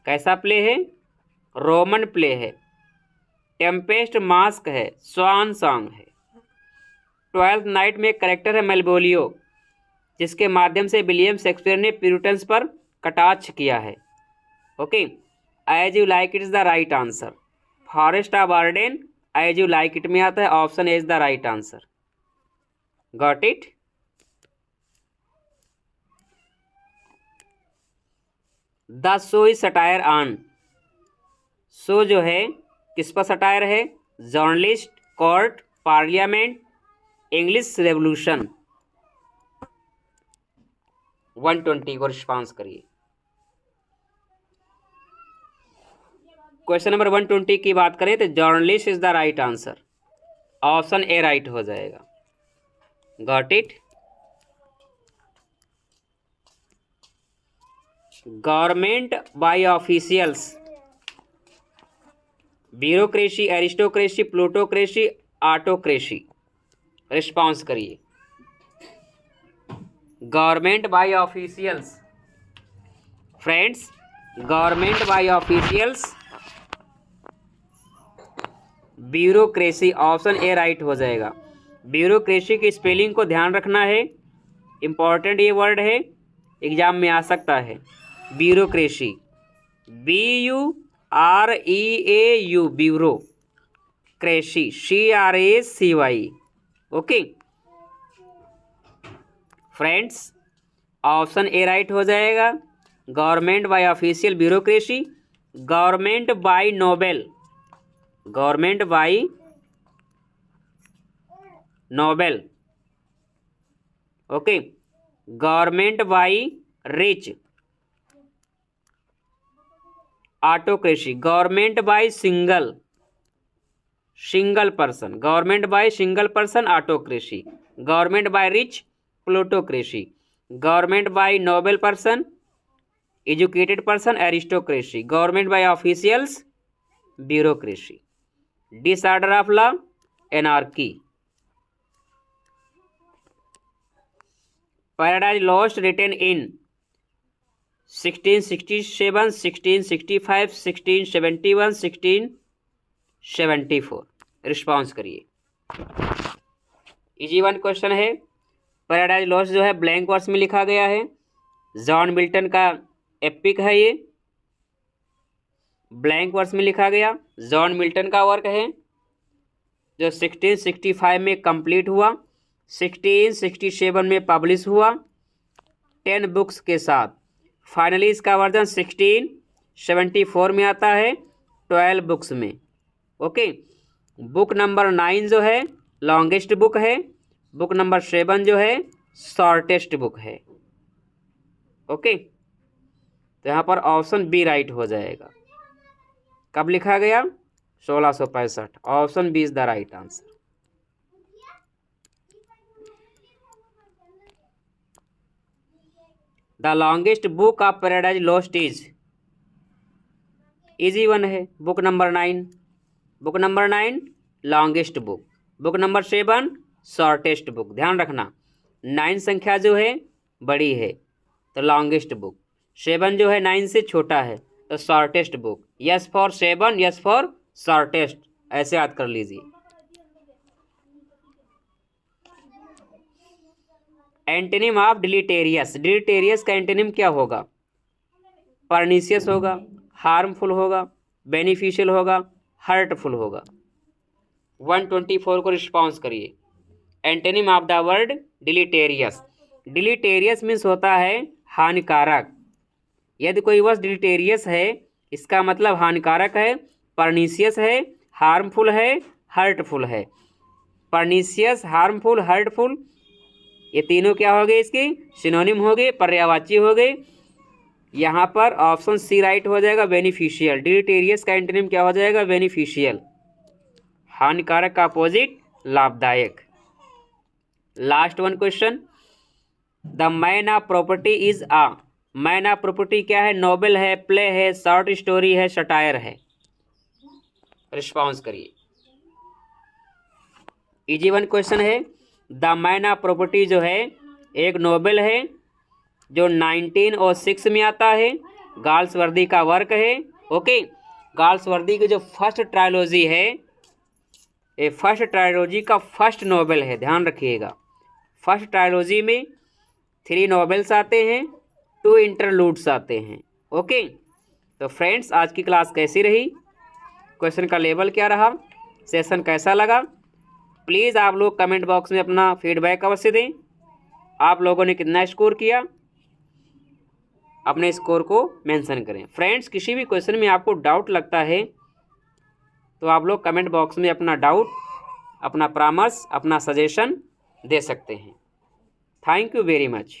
कैसा प्ले है? रोमन प्ले है। टेम्पेस्ट मास्क है, स्वान सॉन्ग है। ट्वेल्थ नाइट में कैरेक्टर है मेलबोलियो, जिसके माध्यम से विलियम शेक्सपियर ने प्यूरिटन्स पर कटाक्ष किया है। Okay, as you like it is the right answer. Forest of Arden as you like it में आता है, option A is the right answer. Got it? The show is satire on, show जो है किस पर सटायर है? Journalist, court, parliament, English revolution. 120 को response करिए। क्वेश्चन नंबर 120 की बात करें तो journalist is the right answer, option A right हो जाएगा। Got it? Government by officials, bureaucracy, aristocracy, plutocracy, autocracy. Response करिए। Government by officials friends, government by officials, bureaucracy, option A right हो जाएगा। Bureaucracy की स्पेलिंग को ध्यान रखना है, इंपॉर्टेंट ये वर्ड है, एग्जाम में आ सकता है। ब्यूरोक्रेसी, BUREAU, ब्यूरो, क्रेसी, CRACY। Okay friends, option A right हो जाएगा। Government by official bureaucracy, government by noble, government by noble. Okay, government by rich, autocracy, government by single person, government by single person, autocracy, government by rich, plutocracy, government by noble person, educated person, aristocracy, government by officials, bureaucracy. Disorder of law, anarchy. Paradise lost written in 1667, 1665, 1671, 1674। Response करिए। Easy one question है। Paradise lost जो है blank verse में लिखा गया है। John Milton का epic है ये, ब्लैंक वर्स में लिखा गया। जॉन मिल्टन का वर्क है जो 1665 में कंप्लीट हुआ, 1667 में पब्लिश हुआ 10 बुक्स के साथ। फाइनली इसका वर्जन 74 में आता है, 12 बुक्स में। ओके, बुक नंबर 9 जो है लॉन्गेस्ट बुक है, बुक नंबर 7 जो है शॉर्टेस्ट बुक है। ओके, तो यहाँ पर ऑप्शन बी राइट हो जाएगा। कब लिखा गया? 1665। Option B is the right answer. The longest book of Paradise Lost is, easy one है, book number 9। Book number 9 longest book, book number 7 shortest book. ध्यान रखना 9 संख्या जो है बड़ी है तो लॉन्गेस्ट बुक, 7 जो है 9 से छोटा है तो shortest book. Yes for 7, yes for shortest, ऐसे याद कर लीजिए। एंटोनिम ऑफ डिलीटेरियस, डिलीटेरियस का एंटोनिम क्या होगा? परनीशियस होगा, हार्मफुल होगा, बेनिफिशियल होगा, हर्टफुल होगा। 124 को रिस्पॉन्स करिए। Antonym of the word deleterious, deleterious means होता है हानिकारक। यदि कोई वस्तु डिलीटेरियस है इसका मतलब हानिकारक है, परनीशियस है, हार्मफुल है, हर्टफुल है। परनीशियस, हार्मफुल, हर्टफुल ये तीनों क्या हो गए? इसकी सिनोनिम हो गए, पर्यायवाची हो गए। यहाँ पर ऑप्शन सी राइट हो जाएगा, बेनिफिशियल। डिलीटेरियस का एंटोनिम क्या हो जाएगा? बेनिफिशियल। हानिकारक का अपोजिट लाभदायक। Last one question, the man of property is a, man of property क्या है? नोवेल है, प्ले है, शॉर्ट स्टोरी है, सटायर है। रिस्पॉन्स करिए। इजी वन क्वेश्चन है। द मैन ऑफ प्रॉपर्टी जो है एक नोवेल है जो 1906 में आता है, गाल्सवर्दी का वर्क है। ओके, गाल्सवर्दी की जो फर्स्ट ट्रायलॉजी है, ये फर्स्ट ट्रायलॉजी का फर्स्ट नोवेल है, ध्यान रखिएगा। फर्स्ट ट्रायलॉजी में 3 नॉवेल्स आते हैं, 2 इंटरलूड्स आते हैं। ओके, तो फ्रेंड्स आज की क्लास कैसी रही? क्वेश्चन का लेवल क्या रहा? सेशन कैसा लगा? प्लीज़ आप लोग कमेंट बॉक्स में अपना फीडबैक अवश्य दें। आप लोगों ने कितना स्कोर किया अपने स्कोर को मेंशन करें। फ्रेंड्स किसी भी क्वेश्चन में आपको डाउट लगता है तो आप लोग कमेंट बॉक्स में अपना डाउट, अपना परामर्श, अपना सजेशन दे सकते हैं। Thank you very much.